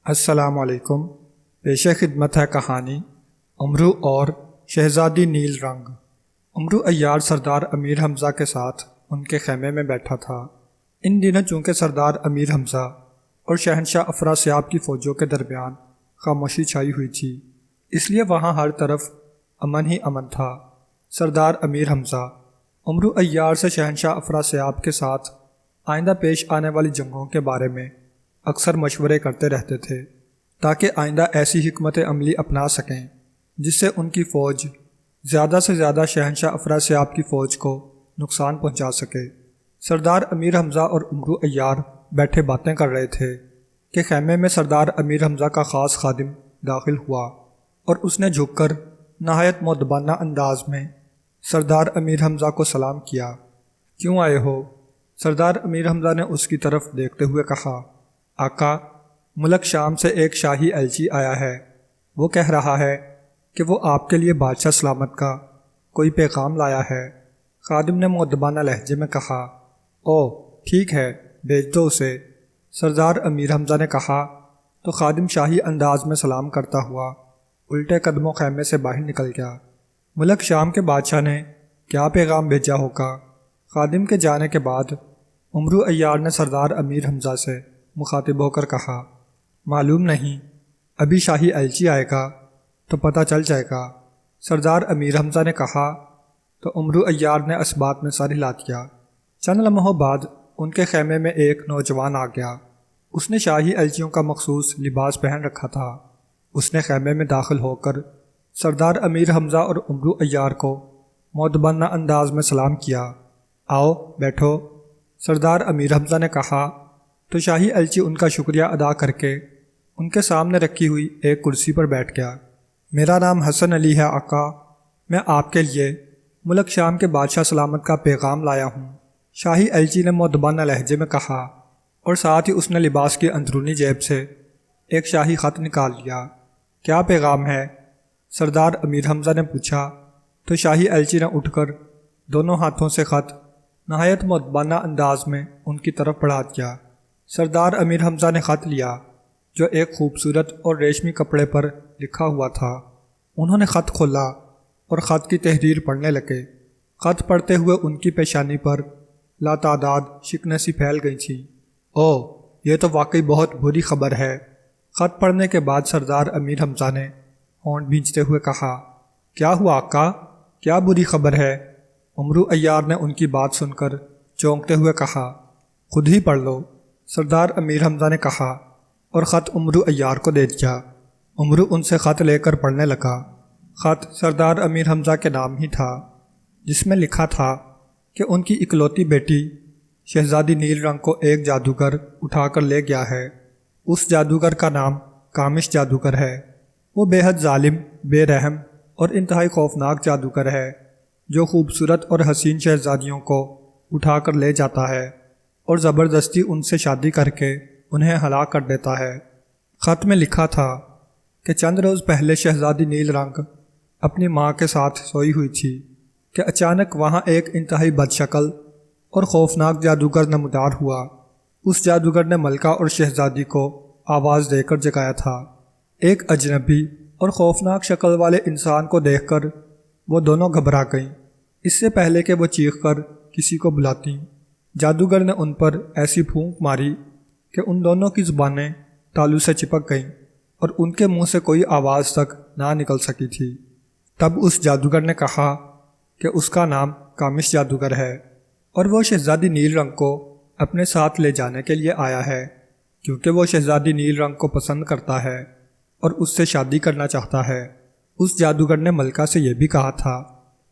السلام علیکم۔ پیش خدمت ہے کہانی امرو اور شہزادی نیل رنگ۔ امرو عیار سردار امیر حمزہ کے ساتھ ان کے خیمے میں بیٹھا تھا۔ ان دنوں چونکہ سردار امیر حمزہ اور شہنشاہ افراسیاب کی فوجوں کے درمیان خاموشی چھائی ہوئی تھی، اس لیے وہاں ہر طرف امن ہی امن تھا۔ سردار امیر حمزہ امرو عیار سے شہنشاہ افراسیاب کے ساتھ آئندہ پیش آنے والی جنگوں کے بارے میں اکثر مشورے کرتے رہتے تھے تاکہ آئندہ ایسی حکمت عملی اپنا سکیں جس سے ان کی فوج زیادہ سے زیادہ شہنشاہ افراسیاب کی فوج کو نقصان پہنچا سکے۔ سردار امیر حمزہ اور امرو عیار بیٹھے باتیں کر رہے تھے کہ خیمے میں سردار امیر حمزہ کا خاص خادم داخل ہوا اور اس نے جھک کر نہایت مؤدبانہ انداز میں سردار امیر حمزہ کو سلام کیا۔ کیوں آئے ہو؟ سردار امیر حمزہ نے اس کی طرف دیکھتے ہوئے کہا، آقا، ملک شام سے ایک شاہی ایلچی آیا ہے، وہ کہہ رہا ہے کہ وہ آپ کے لیے بادشاہ سلامت کا کوئی پیغام لایا ہے۔ خادم نے مؤدبانہ لہجے میں کہا، او ٹھیک ہے، بھیج دو اسے۔ سردار امیر حمزہ نے کہا تو خادم شاہی انداز میں سلام کرتا ہوا الٹے قدموں خیمے سے باہر نکل گیا۔ ملک شام کے بادشاہ نے کیا پیغام بھیجا ہوگا؟ خادم کے جانے کے بعد امرو عیار نے سردار امیر حمزہ سے مخاطب ہو کر کہا، معلوم نہیں، ابھی شاہی ایلچی آئے گا تو پتہ چل جائے گا۔ سردار امیر حمزہ نے کہا تو امرو عیار نے اس بات میں سر ہلا دیا۔ چند لمحوں بعد ان کے خیمے میں ایک نوجوان آ گیا۔ اس نے شاہی ایلچیوں کا مخصوص لباس پہن رکھا تھا۔ اس نے خیمے میں داخل ہو کر سردار امیر حمزہ اور امرو عیار کو مؤدبانہ انداز میں سلام کیا۔ آؤ بیٹھو، سردار امیر حمزہ نے کہا تو شاہی ایلچی ان کا شکریہ ادا کر کے ان کے سامنے رکھی ہوئی ایک کرسی پر بیٹھ گیا۔ میرا نام حسن علی ہے آقا، میں آپ کے لیے ملک شام کے بادشاہ سلامت کا پیغام لایا ہوں، شاہی ایلچی نے مؤدبانہ لہجے میں کہا، اور ساتھ ہی اس نے لباس کی اندرونی جیب سے ایک شاہی خط نکال لیا۔ کیا پیغام ہے؟ سردار امیر حمزہ نے پوچھا تو شاہی ایلچی نے اٹھ کر دونوں ہاتھوں سے خط نہایت مؤدبانہ انداز میں ان کی طرف بڑھا دیا۔ سردار امیر حمزہ نے خط لیا جو ایک خوبصورت اور ریشمی کپڑے پر لکھا ہوا تھا۔ انہوں نے خط کھولا اور خط کی تحریر پڑھنے لگے۔ خط پڑھتے ہوئے ان کی پیشانی پر لاتعداد شکنیں سی پھیل گئی تھیں۔ او، یہ تو واقعی بہت بری خبر ہے۔ خط پڑھنے کے بعد سردار امیر حمزہ نے ہونٹ بھینچتے ہوئے کہا، کیا ہوا آقا؟ کیا بری خبر ہے؟ امرو عیار نے ان کی بات سن کر چونکتے ہوئے کہا، خود ہی پڑھ لو۔ سردار امیر حمزہ نے کہا اور خط امرو عیار کو دے دیا۔ امرو ان سے خط لے کر پڑھنے لگا۔ خط سردار امیر حمزہ کے نام ہی تھا، جس میں لکھا تھا کہ ان کی اکلوتی بیٹی شہزادی نیل رنگ کو ایک جادوگر اٹھا کر لے گیا ہے۔ اس جادوگر کا نام کامش جادوگر ہے۔ وہ بے حد ظالم، بے رحم اور انتہائی خوفناک جادوگر ہے جو خوبصورت اور حسین شہزادیوں کو اٹھا کر لے جاتا ہے اور زبردستی ان سے شادی کر کے انہیں ہلاک کر دیتا ہے۔ خط میں لکھا تھا کہ چند روز پہلے شہزادی نیل رنگ اپنی ماں کے ساتھ سوئی ہوئی تھی کہ اچانک وہاں ایک انتہائی بد شکل اور خوفناک جادوگر نمودار ہوا۔ اس جادوگر نے ملکہ اور شہزادی کو آواز دے کر جگایا تھا۔ ایک اجنبی اور خوفناک شکل والے انسان کو دیکھ کر وہ دونوں گھبرا گئیں، اس سے پہلے کہ وہ چیخ کر کسی کو بلاتی۔ جادوگر نے ان پر ایسی پھونک ماری کہ ان دونوں کی زبانیں تالو سے چپک گئیں اور ان کے منہ سے کوئی آواز تک نہ نکل سکی تھی۔ تب اس جادوگر نے کہا کہ اس کا نام کامش جادوگر ہے اور وہ شہزادی نیل رنگ کو اپنے ساتھ لے جانے کے لیے آیا ہے کیونکہ وہ شہزادی نیل رنگ کو پسند کرتا ہے اور اس سے شادی کرنا چاہتا ہے۔ اس جادوگر نے ملکہ سے یہ بھی کہا تھا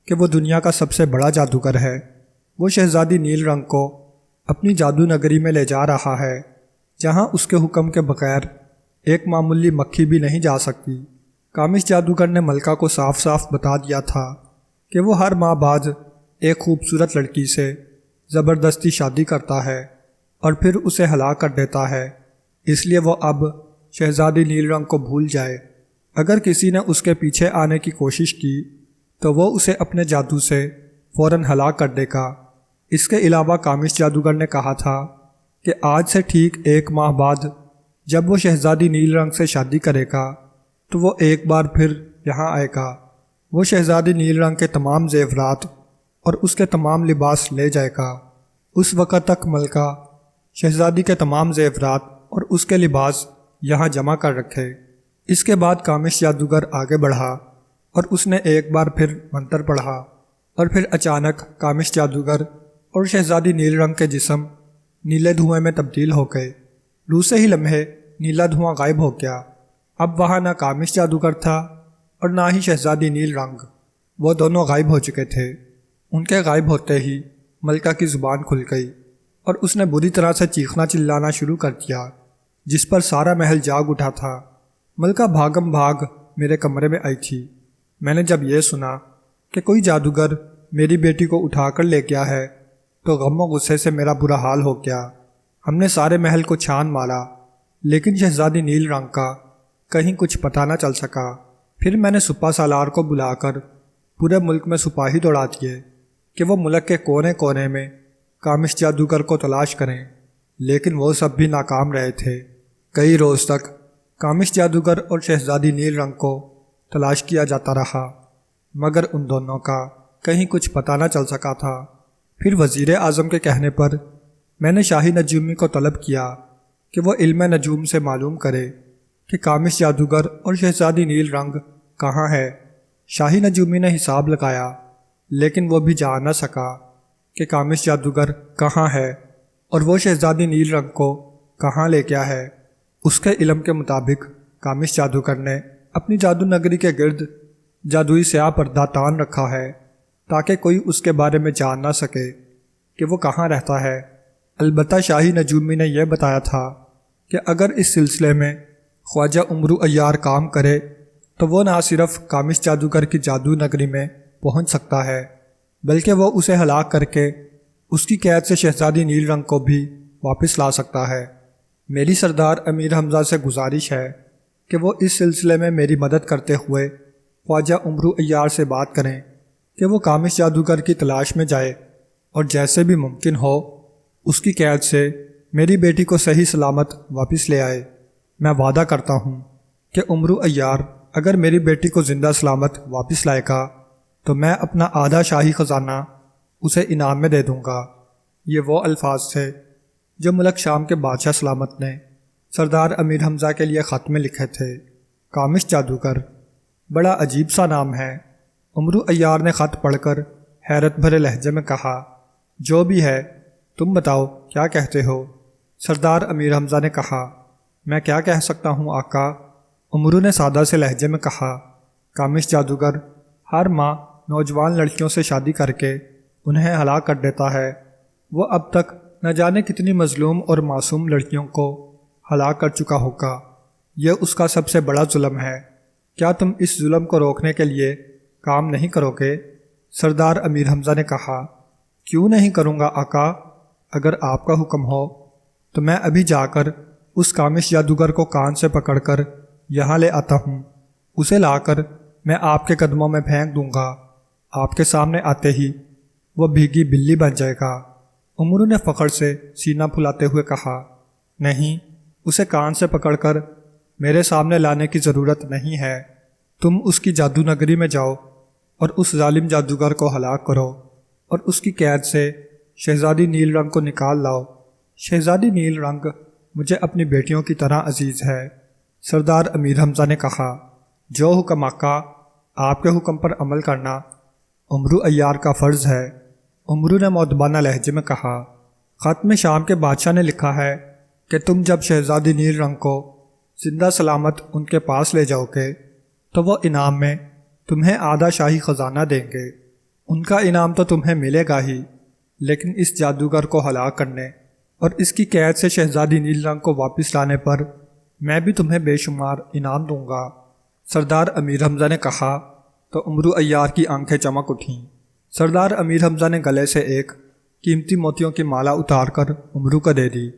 کہ وہ دنیا کا سب سے بڑا جادوگر ہے۔ وہ شہزادی نیل رنگ کو اپنی جادو نگری میں لے جا رہا ہے جہاں اس کے حکم کے بغیر ایک معمولی مکھی بھی نہیں جا سکتی۔ کامش جادوگر نے ملکہ کو صاف صاف بتا دیا تھا کہ وہ ہر ماہ بعد ایک خوبصورت لڑکی سے زبردستی شادی کرتا ہے اور پھر اسے ہلاک کر دیتا ہے، اس لیے وہ اب شہزادی نیل رنگ کو بھول جائے۔ اگر کسی نے اس کے پیچھے آنے کی کوشش کی تو وہ اسے اپنے جادو سے فوراً ہلاک کر دے گا۔ اس کے علاوہ کامش جادوگر نے کہا تھا کہ آج سے ٹھیک ایک ماہ بعد جب وہ شہزادی نیل رنگ سے شادی کرے گا تو وہ ایک بار پھر یہاں آئے گا۔ وہ شہزادی نیل رنگ کے تمام زیورات اور اس کے تمام لباس لے جائے گا۔ اس وقت تک ملکہ شہزادی کے تمام زیورات اور اس کے لباس یہاں جمع کر رکھے۔ اس کے بعد کامش جادوگر آگے بڑھا اور اس نے ایک بار پھر منتر پڑھا، اور پھر اچانک کامش جادوگر اور شہزادی نیل رنگ کے جسم نیلے دھوئیں میں تبدیل ہو گئے۔ دوسرے ہی لمحے نیلا دھواں غائب ہو گیا۔ اب وہاں نہ کامش جادوگر تھا اور نہ ہی شہزادی نیل رنگ، وہ دونوں غائب ہو چکے تھے۔ ان کے غائب ہوتے ہی ملکہ کی زبان کھل گئی اور اس نے بری طرح سے چیخنا چلانا شروع کر دیا، جس پر سارا محل جاگ اٹھا تھا۔ ملکہ بھاگم بھاگ میرے کمرے میں آئی تھی۔ میں نے جب یہ سنا کہ کوئی جادوگر میری بیٹی کو اٹھا کر لے گیا ہے تو غم و غصے سے میرا برا حال ہو گیا۔ ہم نے سارے محل کو چھان مارا، لیکن شہزادی نیل رنگ کا کہیں کچھ پتہ نہ چل سکا۔ پھر میں نے سپہ سالار کو بلا کر پورے ملک میں سپاہی دوڑا دیے کہ وہ ملک کے کونے کونے میں کامش جادوگر کو تلاش کریں، لیکن وہ سب بھی ناکام رہے تھے۔ کئی روز تک کامش جادوگر اور شہزادی نیل رنگ کو تلاش کیا جاتا رہا، مگر ان دونوں کا کہیں کچھ پتہ نہ چل سکا تھا۔ پھر وزیر اعظم کے کہنے پر میں نے شاہی نجومی کو طلب کیا کہ وہ علم نجوم سے معلوم کرے کہ کامش جادوگر اور شہزادی نیل رنگ کہاں ہے۔ شاہی نجومی نے حساب لگایا، لیکن وہ بھی جان نہ سکا کہ کامش جادوگر کہاں ہے اور وہ شہزادی نیل رنگ کو کہاں لے گیا ہے۔ اس کے علم کے مطابق کامش جادوگر نے اپنی جادو نگری کے گرد جادوئی سیاہ پردہ تان رکھا ہے تاکہ کوئی اس کے بارے میں جان نہ سکے کہ وہ کہاں رہتا ہے۔ البتہ شاہی نجومی نے یہ بتایا تھا کہ اگر اس سلسلے میں خواجہ عمرو عیار کام کرے تو وہ نہ صرف کامش جادوگر کی جادو نگری میں پہنچ سکتا ہے، بلکہ وہ اسے ہلاک کر کے اس کی قید سے شہزادی نیل رنگ کو بھی واپس لا سکتا ہے۔ میری سردار امیر حمزہ سے گزارش ہے کہ وہ اس سلسلے میں میری مدد کرتے ہوئے خواجہ عمرو عیار سے بات کریں کہ وہ کامش جادوگر کی تلاش میں جائے اور جیسے بھی ممکن ہو اس کی قید سے میری بیٹی کو صحیح سلامت واپس لے آئے۔ میں وعدہ کرتا ہوں کہ عمرو عیار اگر میری بیٹی کو زندہ سلامت واپس لائے گا تو میں اپنا آدھا شاہی خزانہ اسے انعام میں دے دوں گا۔ یہ وہ الفاظ تھے جو ملک شام کے بادشاہ سلامت نے سردار امیر حمزہ کے لیے خط میں لکھے تھے۔ کامش جادوگر، بڑا عجیب سا نام ہے۔ عمرو عیار نے خط پڑھ کر حیرت بھرے لہجے میں کہا، جو بھی ہے تم بتاؤ کیا کہتے ہو؟ سردار امیر حمزہ نے کہا، میں کیا کہہ سکتا ہوں آقا؟ عمرو نے سادہ سے لہجے میں کہا، کامش جادوگر ہر ماہ نوجوان لڑکیوں سے شادی کر کے انہیں ہلاک کر دیتا ہے۔ وہ اب تک نہ جانے کتنی مظلوم اور معصوم لڑکیوں کو ہلاک کر چکا ہوگا۔ یہ اس کا سب سے بڑا ظلم ہے۔ کیا تم اس ظلم کو روکنے کے لیے کام نہیں کرو گے؟ سردار امیر حمزہ نے کہا، کیوں نہیں کروں گا آقا؟ اگر آپ کا حکم ہو تو میں ابھی جا کر اس کامش جادوگر کو کان سے پکڑ کر یہاں لے آتا ہوں۔ اسے لا کر میں آپ کے قدموں میں پھینک دوں گا۔ آپ کے سامنے آتے ہی وہ بھیگی بلی بن جائے گا۔ عمرو نے فخر سے سینہ پھلاتے ہوئے کہا، نہیں، اسے کان سے پکڑ کر میرے سامنے لانے کی ضرورت نہیں ہے۔ تم اس کی جادو نگری میں جاؤ اور اس ظالم جادوگر کو ہلاک کرو اور اس کی قید سے شہزادی نیل رنگ کو نکال لاؤ۔ شہزادی نیل رنگ مجھے اپنی بیٹیوں کی طرح عزیز ہے۔ سردار امیر حمزہ نے کہا، جو حکم آقا، آپ کے حکم پر عمل کرنا عمرو عیار کا فرض ہے۔ عمرو نے مؤدبانہ لہجے میں کہا، خط میں شام کے بادشاہ نے لکھا ہے کہ تم جب شہزادی نیل رنگ کو زندہ سلامت ان کے پاس لے جاؤ گے تو وہ انعام میں تمہیں آدھا شاہی خزانہ دیں گے۔ ان کا انعام تو تمہیں ملے گا ہی، لیکن اس جادوگر کو ہلاک کرنے اور اس کی قید سے شہزادی نیل رنگ کو واپس لانے پر میں بھی تمہیں بے شمار انعام دوں گا۔ سردار امیر حمزہ نے کہا تو عمرو عیار کی آنکھیں چمک اٹھیں۔ سردار امیر حمزہ نے گلے سے ایک قیمتی موتیوں کی مالا اتار کر عمرو کو دے دی،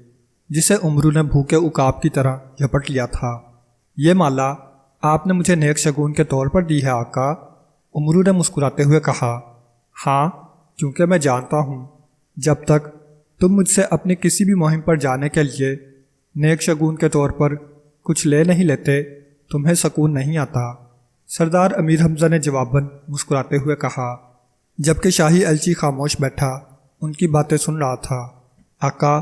جسے عمرو نے بھوکے عقاب کی طرح جھپٹ لیا تھا۔ یہ مالا آپ نے مجھے نیک شگون کے طور پر دی ہے آقا؟ عمرو نے مسکراتے ہوئے کہا، ہاں، کیونکہ میں جانتا ہوں جب تک تم مجھ سے اپنی کسی بھی مہم پر جانے کے لیے نیک شگون کے طور پر کچھ لے نہیں لیتے تمہیں سکون نہیں آتا؟ سردار امیر حمزہ نے جواباً مسکراتے ہوئے کہا، جبکہ شاہی ایلچی خاموش بیٹھا ان کی باتیں سن رہا تھا۔ آقا،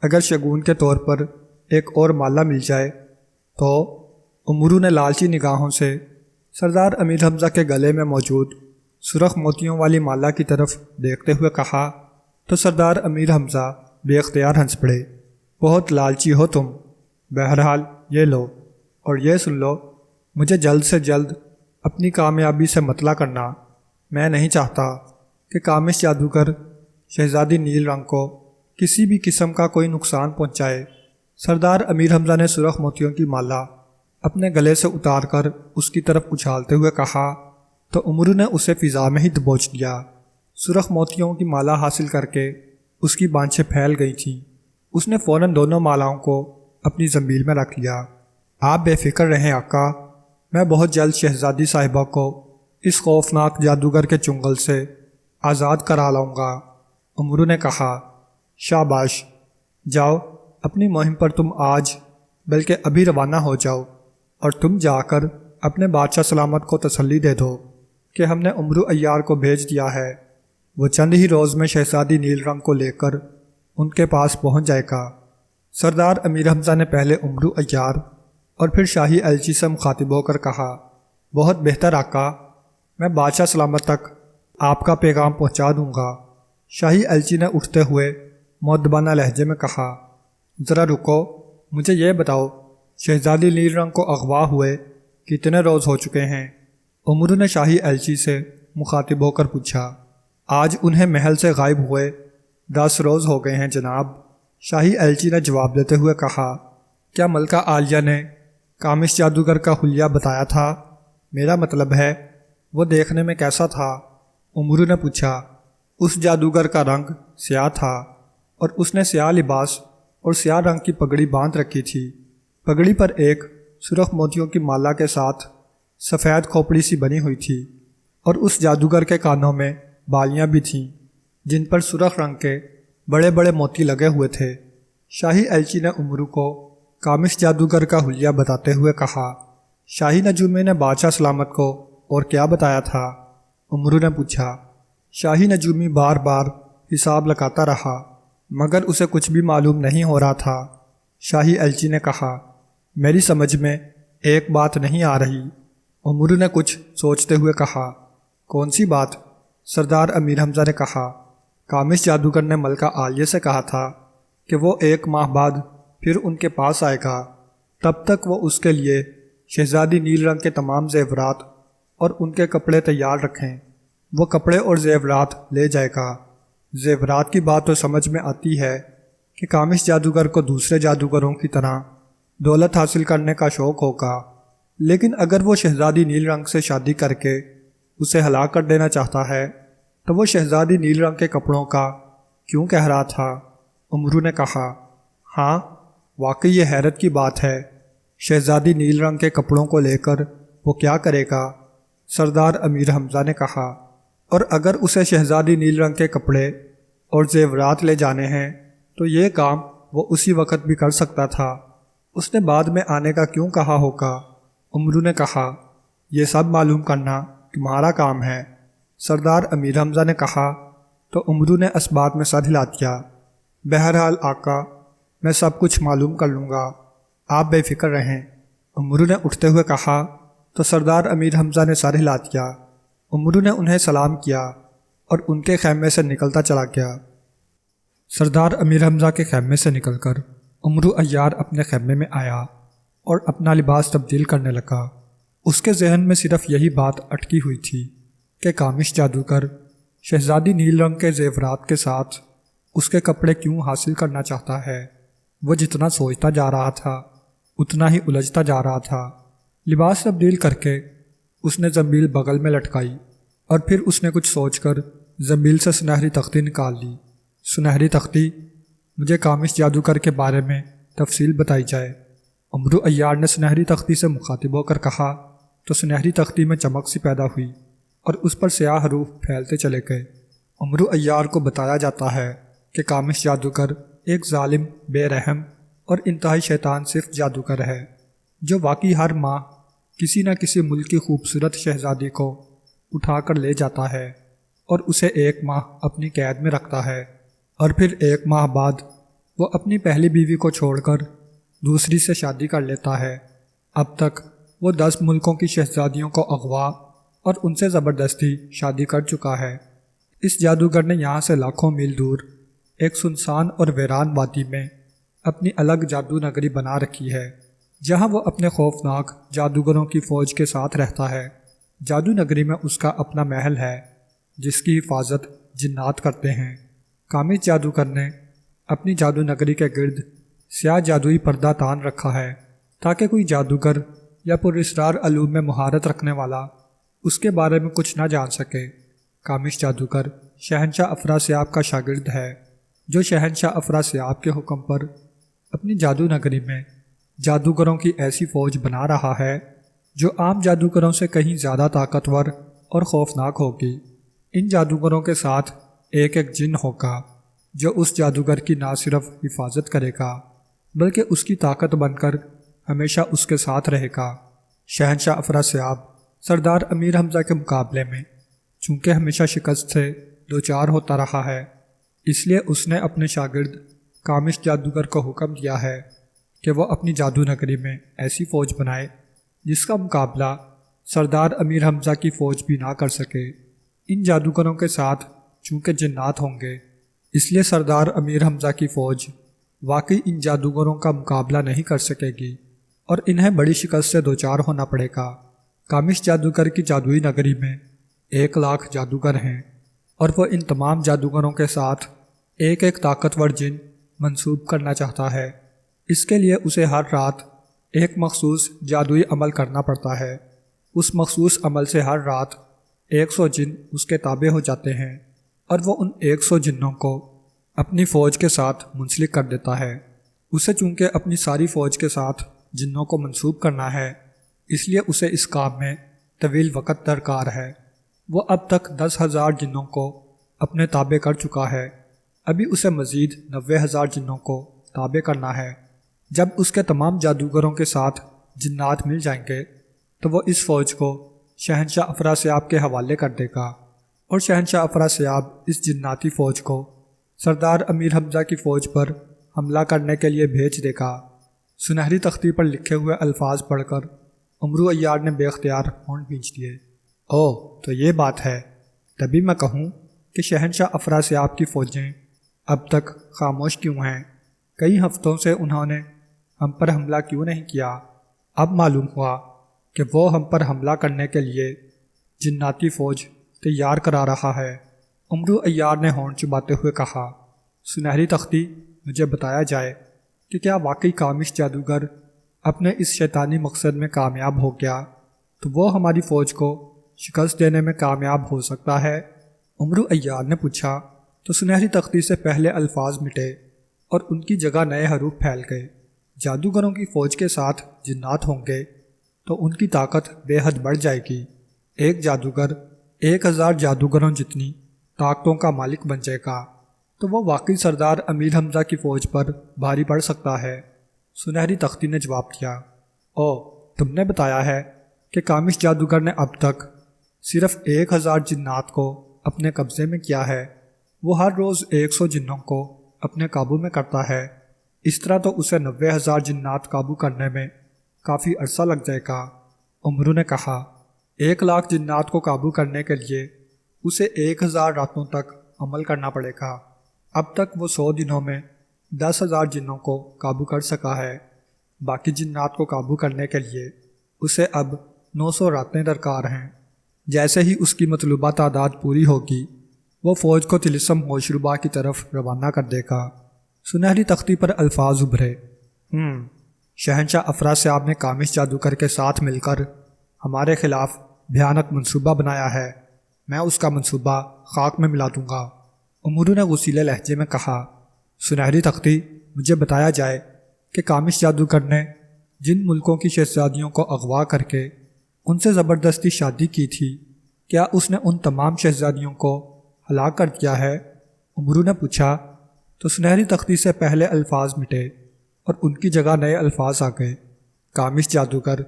اگر شگون کے طور پر ایک اور مالا مل جائے تو؟ امرو نے لالچی نگاہوں سے سردار امیر حمزہ کے گلے میں موجود سرخ موتیوں والی مالا کی طرف دیکھتے ہوئے کہا تو سردار امیر حمزہ بے اختیار ہنس پڑے۔ بہت لالچی ہو تم، بہرحال یہ لو، اور یہ سن لو، مجھے جلد سے جلد اپنی کامیابی سے مطلع کرنا۔ میں نہیں چاہتا کہ کامش جادوگر شہزادی نیل رنگ کو کسی بھی قسم کا کوئی نقصان پہنچائے۔ سردار امیر حمزہ نے سرخ موتیوں کی مالا اپنے گلے سے اتار کر اس کی طرف اچھالتے ہوئے کہا تو امرو نے اسے فضا میں ہی دبوچ دیا۔ سرخ موتیوں کی مالا حاصل کر کے اس کی بانچیں پھیل گئی تھیں۔ اس نے فوراً دونوں مالاؤں کو اپنی زنبیل میں رکھ لیا۔ آپ بے فکر رہیں آقا، میں بہت جلد شہزادی صاحبہ کو اس خوفناک جادوگر کے چنگل سے آزاد کرا لاؤں گا۔ امرو نے کہا، شاباش، جاؤ، اپنی مہم پر تم آج بلکہ ابھی روانہ ہو جاؤ، اور تم جا کر اپنے بادشاہ سلامت کو تسلی دے دو کہ ہم نے امرو عیار کو بھیج دیا ہے۔ وہ چند ہی روز میں شہزادی نیل رنگ کو لے کر ان کے پاس پہنچ جائے گا۔ سردار امیر حمزہ نے پہلے امرو عیار اور پھر شاہی ایلچی سے مخاطب ہو کر کہا، بہت بہتر آقا، میں بادشاہ سلامت تک آپ کا پیغام پہنچا دوں گا۔ شاہی ایلچی نے اٹھتے ہوئے مؤدبانہ لہجے میں کہا، ذرا رکو، مجھے یہ بتاؤ، شہزادی نیل رنگ کو اغوا ہوئے کتنے روز ہو چکے ہیں؟ امرو نے شاہی ایلچی سے مخاطب ہو کر پوچھا۔ آج انہیں محل سے غائب ہوئے 10 روز ہو گئے ہیں جناب، شاہی ایلچی نے جواب دیتے ہوئے کہا۔ کیا ملکہ عالیہ نے کامش جادوگر کا حلیہ بتایا تھا؟ میرا مطلب ہے وہ دیکھنے میں کیسا تھا؟ امرو نے پوچھا۔ اس جادوگر کا رنگ سیاہ تھا اور اس نے سیاہ لباس اور سیاہ رنگ کی پگڑی باندھ رکھی تھی۔ پگڑی پر ایک سرخ موتیوں کی مالا کے ساتھ سفید کھوپڑی سی بنی ہوئی تھی، اور اس جادوگر کے کانوں میں بالیاں بھی تھیں جن پر سرخ رنگ کے بڑے بڑے موتی لگے ہوئے تھے۔ شاہی ایلچی نے امرو کو کامش جادوگر کا حلیہ بتاتے ہوئے کہا۔ شاہی نجومی نے بادشاہ سلامت کو اور کیا بتایا تھا؟ امرو نے پوچھا۔ شاہی نجومی بار بار حساب لگاتا رہا مگر اسے کچھ بھی معلوم نہیں ہو رہا تھا۔ شاہی ایلچی نے کہا، میری سمجھ میں ایک بات نہیں آ رہی۔ امرو نے کچھ سوچتے ہوئے کہا، کون سی بات؟ سردار امیر حمزہ نے کہا، کامش جادوگر نے ملکہ عالیہ سے کہا تھا کہ وہ 1 ماہ بعد پھر ان کے پاس آئے گا، تب تک وہ اس کے لیے شہزادی نیل رنگ کے تمام زیورات اور ان کے کپڑے تیار رکھیں۔ وہ کپڑے اور زیورات لے جائے گا۔ زیورات کی بات تو سمجھ میں آتی ہے کہ کامش جادوگر کو دوسرے جادوگروں کی طرح دولت حاصل کرنے کا شوق ہوگا، لیکن اگر وہ شہزادی نیل رنگ سے شادی کر کے اسے ہلاک کر دینا چاہتا ہے تو وہ شہزادی نیل رنگ کے کپڑوں کا کیوں کہہ رہا تھا؟ امرو نے کہا، ہاں، واقعی یہ حیرت کی بات ہے، شہزادی نیل رنگ کے کپڑوں کو لے کر وہ کیا کرے گا؟ سردار امیر حمزہ نے کہا، اور اگر اسے شہزادی نیل رنگ کے کپڑے اور زیورات لے جانے ہیں تو یہ کام وہ اسی وقت بھی کر سکتا تھا، اس نے بعد میں آنے کا کیوں کہا ہوگا؟ امرو نے کہا، یہ سب معلوم کرنا تمہارا کام ہے۔ سردار امیر حمزہ نے کہا تو امرو نے اس بات میں سر ہلا دیا۔ بہرحال آقا، میں سب کچھ معلوم کر لوں گا، آپ بے فکر رہیں۔ امرو نے اٹھتے ہوئے کہا تو سردار امیر حمزہ نے سر ہلا دیا۔ امرو نے انہیں سلام کیا اور ان کے خیمے سے نکلتا چلا گیا۔ سردار امیر حمزہ کے خیمے سے نکل کر امرو عیار اپنے خیمے میں آیا اور اپنا لباس تبدیل کرنے لگا۔ اس کے ذہن میں صرف یہی بات اٹکی ہوئی تھی کہ کامش جادوگر شہزادی نیل رنگ کے زیورات کے ساتھ اس کے کپڑے کیوں حاصل کرنا چاہتا ہے۔ وہ جتنا سوچتا جا رہا تھا اتنا ہی الجھتا جا رہا تھا۔ لباس تبدیل کر کے اس نے زنبیل بغل میں لٹکائی اور پھر اس نے کچھ سوچ کر زنبیل سے سنہری تختی نکال لی۔ سنہری تختی، مجھے کامش جادوگر کے بارے میں تفصیل بتائی جائے۔ امرو عیار نے سنہری تختی سے مخاطب ہو کر کہا تو سنہری تختی میں چمک سی پیدا ہوئی اور اس پر سیاہ حروف پھیلتے چلے گئے۔ امرو عیار کو بتایا جاتا ہے کہ کامش جادوگر ایک ظالم، بے رحم اور انتہائی شیطان صرف جادوگر ہے۔ جو واقعی ہر ماہ کسی نہ کسی ملک کی خوبصورت شہزادی کو اٹھا کر لے جاتا ہے اور اسے 1 ماہ اپنی قید میں رکھتا ہے، اور پھر 1 ماہ بعد وہ اپنی پہلی بیوی کو چھوڑ کر دوسری سے شادی کر لیتا ہے۔ اب تک وہ 10 ملکوں کی شہزادیوں کو اغوا اور ان سے زبردستی شادی کر چکا ہے۔ اس جادوگر نے یہاں سے لاکھوں میل دور ایک سنسان اور ویران وادی میں اپنی الگ جادو نگری بنا رکھی ہے، جہاں وہ اپنے خوفناک جادوگروں کی فوج کے ساتھ رہتا ہے۔ جادو نگری میں اس کا اپنا محل ہے جس کی حفاظت جنات کرتے ہیں۔ کامش جادوگر نے اپنی جادو نگری کے گرد سیاہ جادوئی پردہ تان رکھا ہے تاکہ کوئی جادوگر یا پراسرار علوم میں مہارت رکھنے والا اس کے بارے میں کچھ نہ جان سکے۔ کامش جادوگر شہنشاہ افراسیاب کا شاگرد ہے، جو شہنشاہ افراسیاب کے حکم پر اپنی جادو نگری میں جادوگروں کی ایسی فوج بنا رہا ہے جو عام جادوگروں سے کہیں زیادہ طاقتور اور خوفناک ہوگی۔ ان جادوگروں کے ساتھ ایک ایک جن ہوگا جو اس جادوگر کی نہ صرف حفاظت کرے گا بلکہ اس کی طاقت بن کر ہمیشہ اس کے ساتھ رہے گا۔ شہنشاہ افراسیاب سردار امیر حمزہ کے مقابلے میں چونکہ ہمیشہ شکست سے دوچار ہوتا رہا ہے، اس لیے اس نے اپنے شاگرد کامش جادوگر کو حکم دیا ہے کہ وہ اپنی جادو نگری میں ایسی فوج بنائے جس کا مقابلہ سردار امیر حمزہ کی فوج بھی نہ کر سکے۔ ان جادوگروں کے ساتھ چونکہ جنات ہوں گے، اس لیے سردار امیر حمزہ کی فوج واقعی ان جادوگروں کا مقابلہ نہیں کر سکے گی اور انہیں بڑی شکست سے دوچار ہونا پڑے گا۔ کامش جادوگر کی جادوئی نگری میں 1,00,000 جادوگر ہیں اور وہ ان تمام جادوگروں کے ساتھ ایک ایک طاقتور جن منسوب کرنا چاہتا ہے۔ اس کے لیے اسے ہر رات ایک مخصوص جادوئی عمل کرنا پڑتا ہے۔ اس مخصوص عمل سے ہر رات 100 جن اس کے تابع ہو جاتے ہیں اور وہ ان 100 جنوں کو اپنی فوج کے ساتھ منسلک کر دیتا ہے۔ اسے چونکہ اپنی ساری فوج کے ساتھ جنوں کو منسوب کرنا ہے، اس لیے اسے اس کام میں طویل وقت درکار ہے۔ وہ اب تک 10,000 جنوں کو اپنے تابع کر چکا ہے، ابھی اسے مزید 90,000 جنوں کو تابع کرنا ہے۔ جب اس کے تمام جادوگروں کے ساتھ جنات مل جائیں گے تو وہ اس فوج کو شہنشاہ افراسیاب کے حوالے کر دے گا اور شہنشاہ افراسیاب اس جناتی فوج کو سردار امیر حمزہ کی فوج پر حملہ کرنے کے لیے بھیج دے گا۔ سنہری تختی پر لکھے ہوئے الفاظ پڑھ کر عمرو عیار نے بے اختیار ہونٹ بھینچ دیے۔ تو یہ بات ہے، تبھی میں کہوں کہ شہنشاہ افراسیاب کی فوجیں اب تک خاموش کیوں ہیں؟ کئی ہفتوں سے انہوں نے ہم پر حملہ کیوں نہیں کیا؟ اب معلوم ہوا کہ وہ ہم پر حملہ کرنے کے لیے جناتی فوج تیار کرا رہا ہے۔ عمرو عیار نے ہونٹ چباتے ہوئے کہا، سنہری تختی، مجھے بتایا جائے کہ کیا واقعی کامش جادوگر اپنے اس شیطانی مقصد میں کامیاب ہو گیا تو وہ ہماری فوج کو شکست دینے میں کامیاب ہو سکتا ہے؟ عمرو عیار نے پوچھا تو سنہری تختی سے پہلے الفاظ مٹے اور ان کی جگہ نئے حروف پھیل گئے۔ جادوگروں کی فوج کے ساتھ جنات ہوں گے تو ان کی طاقت بے حد بڑھ جائے گی۔ ایک جادوگر 1,000 جادوگروں جتنی طاقتوں کا مالک بن جائے گا تو وہ واقعی سردار امیر حمزہ کی فوج پر بھاری پڑ سکتا ہے۔ سنہری تختی نے جواب دیا، تم نے بتایا ہے کہ کامش جادوگر نے اب تک صرف 1,000 جنات کو اپنے قبضے میں کیا ہے۔ وہ ہر روز 100 جنوں کو اپنے قابو میں کرتا ہے، اس طرح تو اسے 90,000 جنات قابو کرنے میں کافی عرصہ لگ جائے گا۔ عمرو نے کہا، 1,00,000 جنات کو قابو کرنے کے لیے اسے 1,000 راتوں تک عمل کرنا پڑے گا۔ اب تک وہ 100 دنوں میں 10,000 جنوں کو قابو کر سکا ہے۔ باقی جنات کو قابو کرنے کے لیے اسے اب 900 راتیں درکار ہیں۔ جیسے ہی اس کی مطلوبہ تعداد پوری ہوگی، وہ فوج کو طلسم ہوشربا کی طرف روانہ کر دے گا۔ سنہری تختی پر الفاظ ابھرے، شہنشاہ افراسیاب نے کامش جادوگر کے ساتھ مل کر ہمارے خلاف بھیانک منصوبہ بنایا ہے، میں اس کا منصوبہ خاک میں ملا دوں گا۔ عمرو نے غصیلے لہجے میں کہا، سنہری تختی، مجھے بتایا جائے کہ کامش جادوگر نے جن ملکوں کی شہزادیوں کو اغوا کر کے ان سے زبردستی شادی کی تھی، کیا اس نے ان تمام شہزادیوں کو ہلاک کر دیا ہے؟ عمرو نے پوچھا تو سنہری تختی سے پہلے الفاظ مٹے اور ان کی جگہ نئے الفاظ آ گئے۔ کامش جادوگر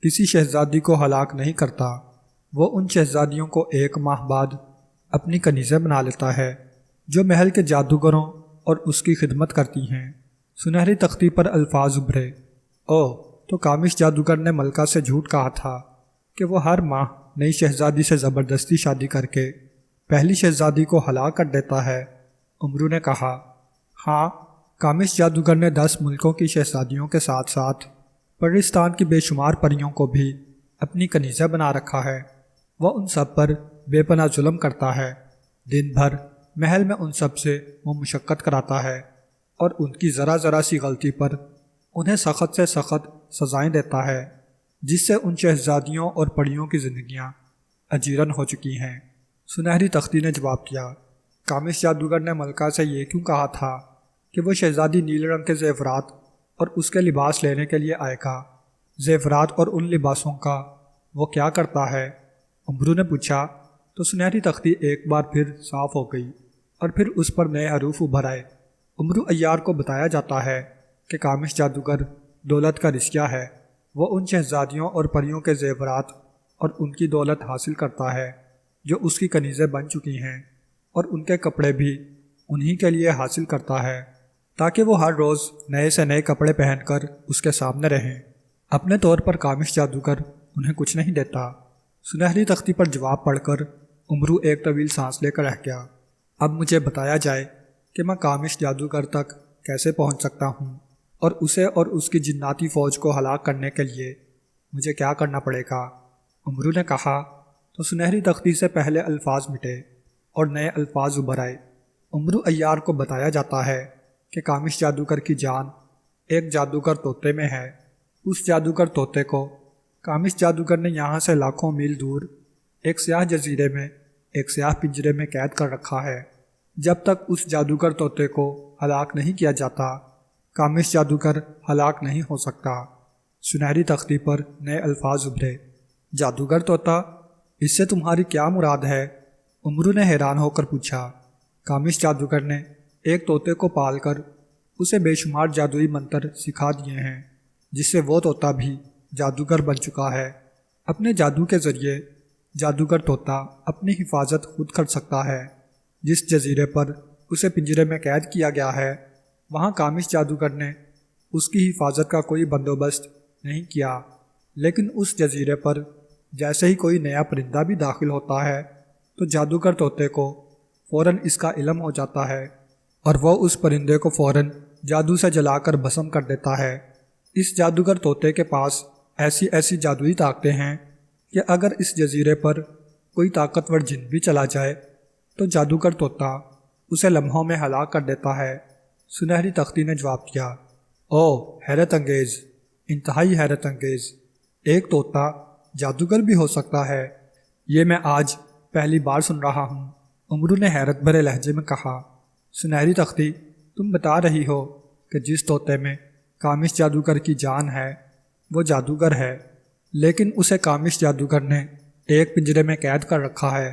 کسی شہزادی کو ہلاک نہیں کرتا، وہ ان شہزادیوں کو 1 ماہ بعد اپنی کنیزیں بنا لیتا ہے جو محل کے جادوگروں اور اس کی خدمت کرتی ہیں۔ سنہری تختی پر الفاظ ابھرے، تو کامش جادوگر نے ملکہ سے جھوٹ کہا تھا کہ وہ ہر ماہ نئی شہزادی سے زبردستی شادی کر کے پہلی شہزادی کو ہلاک کر دیتا ہے۔ امرو نے کہا، ہاں، کامش جادوگر نے 10 ملکوں کی شہزادیوں کے ساتھ ساتھ پرستان کی بے شمار پریوں کو بھی اپنی کنیزیں بنا رکھا ہے۔ وہ ان سب پر بے پناہ ظلم کرتا ہے، دن بھر محل میں ان سب سے وہ مشقت کراتا ہے اور ان کی ذرا ذرا سی غلطی پر انہیں سخت سے سخت سزائیں دیتا ہے، جس سے ان شہزادیوں اور پریوں کی زندگیاں اجیرن ہو چکی ہیں۔ سنہری تختی نے جواب دیا، کامش جادوگر نے ملکہ سے یہ کیوں کہا تھا کہ وہ شہزادی نیل رنگ کے زیورات اور اس کے لباس لینے کے لیے آئے گا؟ زیورات اور ان لباسوں کا وہ کیا کرتا ہے؟ امرو نے پوچھا تو سنہری تختی ایک بار پھر صاف ہو گئی اور پھر اس پر نئے حروف ابھر آئے۔ امرو عیار کو بتایا جاتا ہے کہ کامش جادوگر دولت کا رسیا ہے، وہ ان شہزادیوں اور پریوں کے زیورات اور ان کی دولت حاصل کرتا ہے جو اس کی کنیزیں بن چکی ہیں، اور ان کے کپڑے بھی انہی کے لیے حاصل کرتا ہے تاکہ وہ ہر روز نئے سے نئے کپڑے پہن کر اس کے سامنے رہیں۔ اپنے طور پر کامش جادوگر انہیں کچھ نہیں دیتا۔ سنہری تختی پر جواب پڑھ کر امرو ایک طویل سانس لے کر رہ گیا۔ اب مجھے بتایا جائے کہ میں کامش جادوگر تک کیسے پہنچ سکتا ہوں، اور اسے اور اس کی جناتی فوج کو ہلاک کرنے کے لیے مجھے کیا کرنا پڑے گا؟ امرو نے کہا تو سنہری تختی سے پہلے الفاظ مٹے اور نئے الفاظ ابھر آئے۔ امرو عیار کو بتایا جاتا ہے کہ کامش جادوگر کی جان ایک جادوگر طوطے میں ہے۔ اس جادوگر طوطے کو کامش جادوگر نے یہاں سے لاکھوں میل دور ایک سیاہ جزیرے میں ایک سیاہ پنجرے میں قید کر رکھا ہے۔ جب تک اس جادوگر طوطے کو ہلاک نہیں کیا جاتا، کامش جادوگر ہلاک نہیں ہو سکتا۔ سنہری تختی پر نئے الفاظ ابھرے، جادوگر طوطا، اس سے تمہاری کیا مراد ہے؟ امرو نے حیران ہو کر پوچھا۔ کامش جادوگر نے ایک طوطے کو پال کر اسے بے شمار جادوئی منتر سکھا دیے ہیں، جس سے وہ طوطا بھی جادوگر بن چکا ہے۔ اپنے جادو کے ذریعے جادوگر طوطا اپنی حفاظت خود کر سکتا ہے۔ جس جزیرے پر اسے پنجرے میں قید کیا گیا ہے، وہاں کامش جادوگر نے اس کی حفاظت کا کوئی بندوبست نہیں کیا، لیکن اس جزیرے پر جیسے ہی کوئی نیا پرندہ بھی داخل ہوتا ہے تو جادوگر طوطے کو فوراً اس کا علم ہو جاتا ہے اور وہ اس پرندے کو فوراً جادو سے جلا کر بھسم کر دیتا ہے۔ اس جادوگر طوطے کے پاس ایسی جادوئی طاقتیں ہیں کہ اگر اس جزیرے پر کوئی طاقتور جن بھی چلا جائے تو جادوگر طوطا اسے لمحوں میں ہلاک کر دیتا ہے۔ سنہری تختی نے جواب دیا، حیرت انگیز، انتہائی حیرت انگیز، ایک طوطا جادوگر بھی ہو سکتا ہے؟ یہ میں آج پہلی بار سن رہا ہوں، امرو نے حیرت بھرے لہجے میں کہا۔ سنہری تختی، تم بتا رہی ہو کہ جس طوطے میں کامش جادوگر کی جان ہے وہ جادوگر ہے، لیکن اسے کامش جادوگر نے ایک پنجرے میں قید کر رکھا ہے۔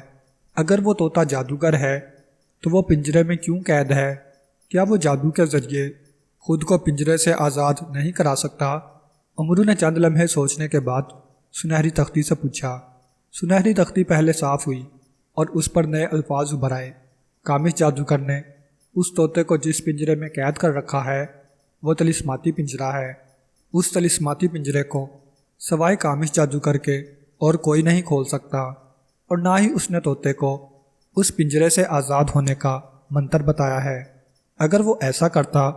اگر وہ طوطا جادوگر ہے تو وہ پنجرے میں کیوں قید ہے؟ کیا وہ جادو کے ذریعے خود کو پنجرے سے آزاد نہیں کرا سکتا؟ امرو نے چند لمحے سوچنے کے بعد سنہری تختی سے پوچھا۔ سنہری تختی پہلے صاف ہوئی اور اس پر نئے الفاظ ابھر آئے۔ کامش جادوگر نے اس طوطے کو جس پنجرے میں قید کر رکھا ہے وہ طلسماتی پنجرہ ہے۔ اس طلسماتی پنجرے کو سوائے کامش جادوگر کے اور کوئی نہیں کھول سکتا، اور نہ ہی اس نے طوطے کو اس پنجرے سے آزاد ہونے کا منتر بتایا ہے۔ اگر وہ ایسا کرتا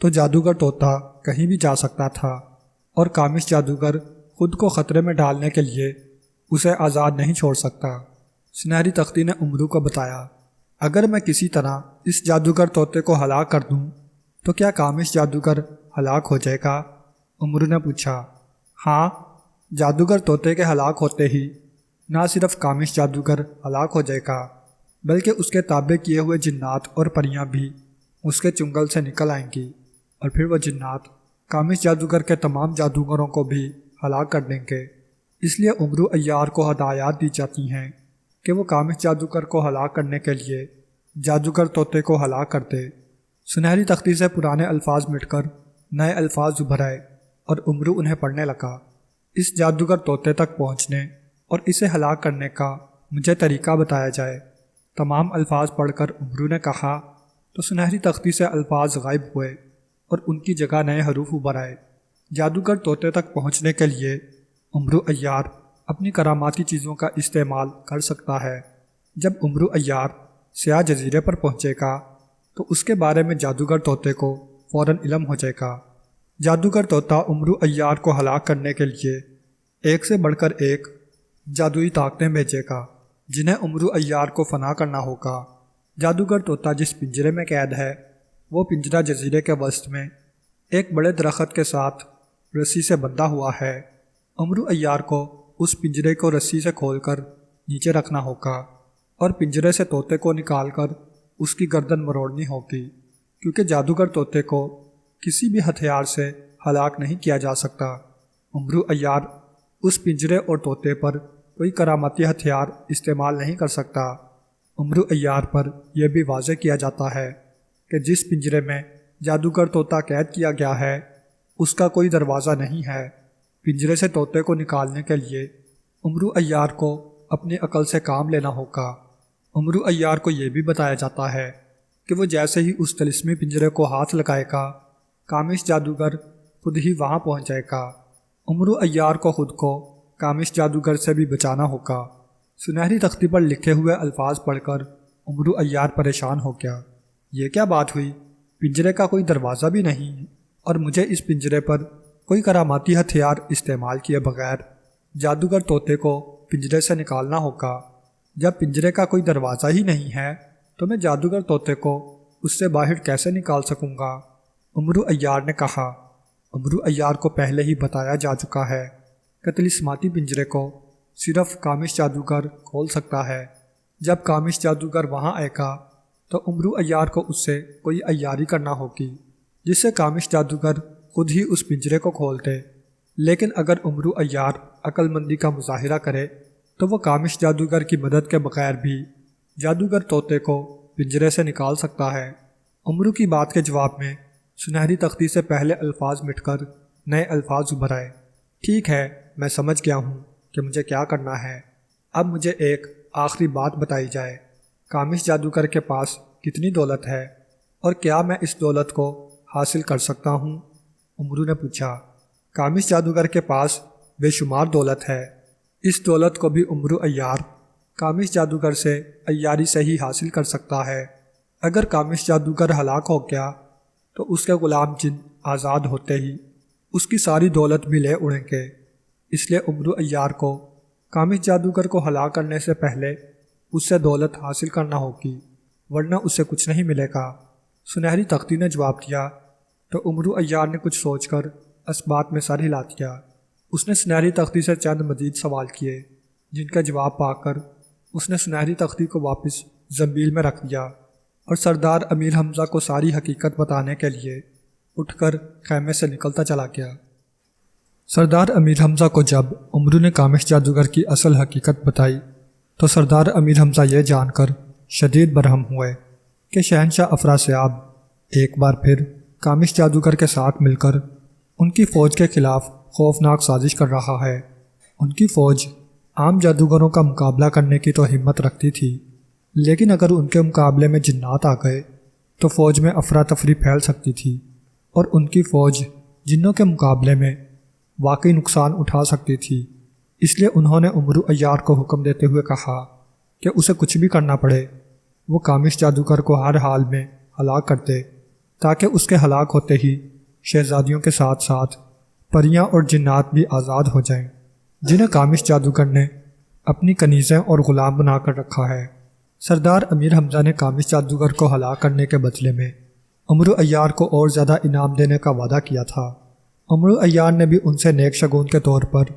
تو جادوگر طوطا کہیں بھی جا سکتا تھا، اور کامش جادوگر خود کو خطرے میں ڈالنے کے لیے اسے آزاد نہیں چھوڑ سکتا۔ سنہری تختی نے امرو کو بتایا، اگر میں کسی طرح اس جادوگر طوطے کو ہلاک کر دوں تو کیا کامش جادوگر ہلاک ہو جائے گا؟ امرو نے پوچھا۔ ہاں، جادوگر طوطے کے ہلاک ہوتے ہی نہ صرف کامش جادوگر ہلاک ہو جائے گا، بلکہ اس کے تابع کیے ہوئے جنات اور پریاں بھی اس کے چنگل سے نکل آئیں گی، اور پھر وہ جنات کامش جادوگر کے تمام جادوگروں کو بھی ہلاک کر دیں گے۔ اس لیے امرو عیار کو ہدایات دی جاتی ہیں کہ وہ کامش جادوگر کو ہلاک کرنے کے لیے جادوگر طوطے کو ہلاک کر دے۔ سنہری تختی سے پرانے الفاظ مٹ کر نئے الفاظ ابھر آئے اور عمرو انہیں پڑھنے لگا۔ اس جادوگر طوطے تک پہنچنے اور اسے ہلاک کرنے کا مجھے طریقہ بتایا جائے۔ تمام الفاظ پڑھ کر عمرو نے کہا تو سنہری تختی سے الفاظ غائب ہوئے اور ان کی جگہ نئے حروف ابھر آئے۔ جادوگر طوطے تک پہنچنے کے لیے عمرو عیار اپنی کراماتی چیزوں کا استعمال کر سکتا ہے۔ جب عمرو عیار سیاہ جزیرے پر پہنچے گا تو اس کے بارے میں جادوگر طوطے کو فوراً علم ہو جائے گا۔ جادوگر طوطا عمرو عیار کو ہلاک کرنے کے لیے ایک سے بڑھ کر ایک جادوئی طاقتیں بھیجے گا جنہیں عمرو عیار کو فنا کرنا ہوگا۔ جادوگر طوطا جس پنجرے میں قید ہے وہ پنجرہ جزیرے کے وسط میں ایک بڑے درخت کے ساتھ رسی سے بندھا ہوا ہے۔ عمرو عیار کو اس پنجرے کو رسی سے کھول کر نیچے رکھنا ہوگا اور پنجرے سے طوطے کو نکال کر اس کی گردن مروڑنی ہوگی، کیونکہ جادوگر طوطے کو کسی بھی ہتھیار سے ہلاک نہیں کیا جا سکتا۔ عمرو عیار اس پنجرے اور طوطے پر کوئی کرامتی ہتھیار استعمال نہیں کر سکتا۔ عمرو عیار پر یہ بھی واضح کیا جاتا ہے کہ جس پنجرے میں جادوگر طوطا قید کیا گیا ہے اس کا کوئی دروازہ نہیں ہے۔ پنجرے سے طوطے کو نکالنے کے لیے عمرو عیار کو اپنی عقل سے کام لینا ہوگا۔ عمرو عیار کو یہ بھی بتایا جاتا ہے کہ وہ جیسے ہی اس طلسمی پنجرے کو ہاتھ لگائے گا کامش جادوگر خود ہی وہاں پہنچ جائے گا۔ عمرو عیار کو خود کو کامش جادوگر سے بھی بچانا ہوگا۔ سنہری تختی پر لکھے ہوئے الفاظ پڑھ کر عمرو عیار پریشان ہو گیا۔ یہ کیا بات ہوئی؟ پنجرے کا کوئی دروازہ بھی نہیں اور مجھے اس پنجرے پر کوئی کراماتی ہتھیار استعمال کیے بغیر جادوگر طوطے کو پنجرے سے نکالنا ہوگا۔ جب پنجرے کا کوئی دروازہ ہی نہیں ہے تو میں جادوگر طوطے کو اس سے باہر کیسے نکال سکوں گا؟ عمرو عیار نے کہا۔ عمرو عیار کو پہلے ہی بتایا جا چکا ہے کہ طلسماتی پنجرے کو صرف کامش جادوگر کھول سکتا ہے۔ جب کامش جادوگر وہاں آئے گا تو عمرو عیار کو اس سے کوئی عیاری کرنا ہوگی جس سے کامش جادوگر خود ہی اس پنجرے کو کھول دے۔ لیکن اگر عمرو عیار عقل مندی کا مظاہرہ کرے تو وہ کامش جادوگر کی مدد کے بغیر بھی جادوگر طوطے کو پنجرے سے نکال سکتا ہے۔ عمرو کی بات کے جواب میں سنہری تختی سے پہلے الفاظ مٹ کر نئے الفاظ ابھر آئے۔ ٹھیک ہے، میں سمجھ گیا ہوں کہ مجھے کیا کرنا ہے۔ اب مجھے ایک آخری بات بتائی جائے۔ کامش جادوگر کے پاس کتنی دولت ہے اور کیا میں اس دولت کو حاصل کر سکتا ہوں؟ عمرو نے پوچھا۔ کامش جادوگر کے پاس بے شمار دولت ہے۔ اس دولت کو بھی عمرو عیار کامش جادوگر سے عیاری سے ہی حاصل کر سکتا ہے۔ اگر کامش جادوگر ہلاک ہو گیا تو اس کے غلام جن آزاد ہوتے ہی اس کی ساری دولت بھی لے اڑیں گے۔ اس لیے عمرو عیار کو کامش جادوگر کو ہلاک کرنے سے پہلے اس سے دولت حاصل کرنا ہوگی، ورنہ اسے کچھ نہیں ملے گا۔ سنہری تختی نے جواب دیا تو عمرو عیار نے کچھ سوچ کر اس بات میں سر ہلا دیا۔ اس نے سنہری تختی سے چند مزید سوال کیے جن کا جواب پا کر اس نے سنہری تختی کو واپس زنبیل میں رکھ دیا اور سردار امیر حمزہ کو ساری حقیقت بتانے کے لیے اٹھ کر خیمے سے نکلتا چلا گیا۔ سردار امیر حمزہ کو جب عمرو نے کامش جادوگر کی اصل حقیقت بتائی تو سردار امیر حمزہ یہ جان کر شدید برہم ہوئے کہ شہنشاہ افراسیاب ایک بار پھر کامش جادوگر کے ساتھ مل کر ان کی فوج کے خلاف خوفناک سازش کر رہا ہے۔ ان کی فوج عام جادوگروں کا مقابلہ کرنے کی تو ہمت رکھتی تھی، لیکن اگر ان کے مقابلے میں جنات آ گئے تو فوج میں افراتفری پھیل سکتی تھی اور ان کی فوج جنوں کے مقابلے میں واقعی نقصان اٹھا سکتی تھی۔ اس لیے انہوں نے عمرو عیار کو حکم دیتے ہوئے کہا کہ اسے کچھ بھی کرنا پڑے وہ کامش جادوگر کو ہر حال میں ہلاک کر دے، تاکہ اس کے ہلاک ہوتے ہی شہزادیوں کے ساتھ ساتھ پریاں اور جنات بھی آزاد ہو جائیں جنہیں کامش جادوگر نے اپنی کنیزیں اور غلام بنا کر رکھا ہے۔ سردار امیر حمزہ نے کامش جادوگر کو ہلاک کرنے کے بدلے میں عمرو عیار کو اور زیادہ انعام دینے کا وعدہ کیا تھا۔ عمرو عیار نے بھی ان سے نیک شگون کے طور پر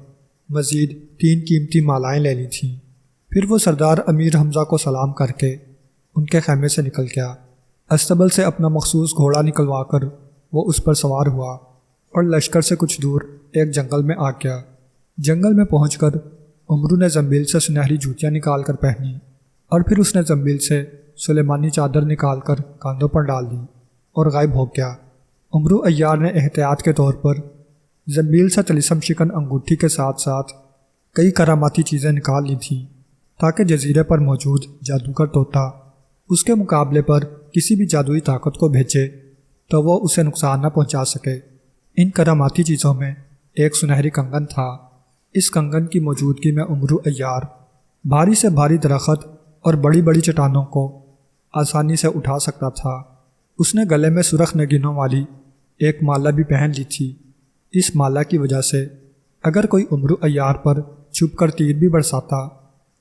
مزید 3 قیمتی مالائیں لے لی تھیں۔ پھر وہ سردار امیر حمزہ کو سلام کر کے ان کے خیمے سے نکل گیا۔ استبل سے اپنا مخصوص گھوڑا نکلوا کر وہ اس پر سوار ہوا اور لشکر سے کچھ دور ایک جنگل میں آ گیا۔ جنگل میں پہنچ کر عمرو نے زنبیل سے سنہری جوتیاں نکال کر پہنی اور پھر اس نے زنبیل سے سلیمانی چادر نکال کر کاندھوں پر ڈال دی اور غائب ہو گیا۔ عمرو عیار نے احتیاط کے طور پر زنبیل سے طلسم شکن انگوٹھی کے ساتھ ساتھ کئی کراماتی چیزیں نکال لی تھیں تاکہ جزیرے پر موجود جادوگر طوطا اس کے مقابلے پر کسی بھی جادوئی طاقت کو بھیجے تو وہ اسے نقصان نہ پہنچا سکے۔ ان کراماتی چیزوں میں ایک سنہری کنگن تھا۔ اس کنگن کی موجودگی میں عمرو عیار بھاری سے بھاری درخت اور بڑی بڑی چٹانوں کو آسانی سے اٹھا سکتا تھا۔ اس نے گلے میں سرخ نگینوں والی ایک مالا بھی پہن لی تھی۔ اس مالا کی وجہ سے اگر کوئی عمرو عیار پر چھپ کر تیر بھی برساتا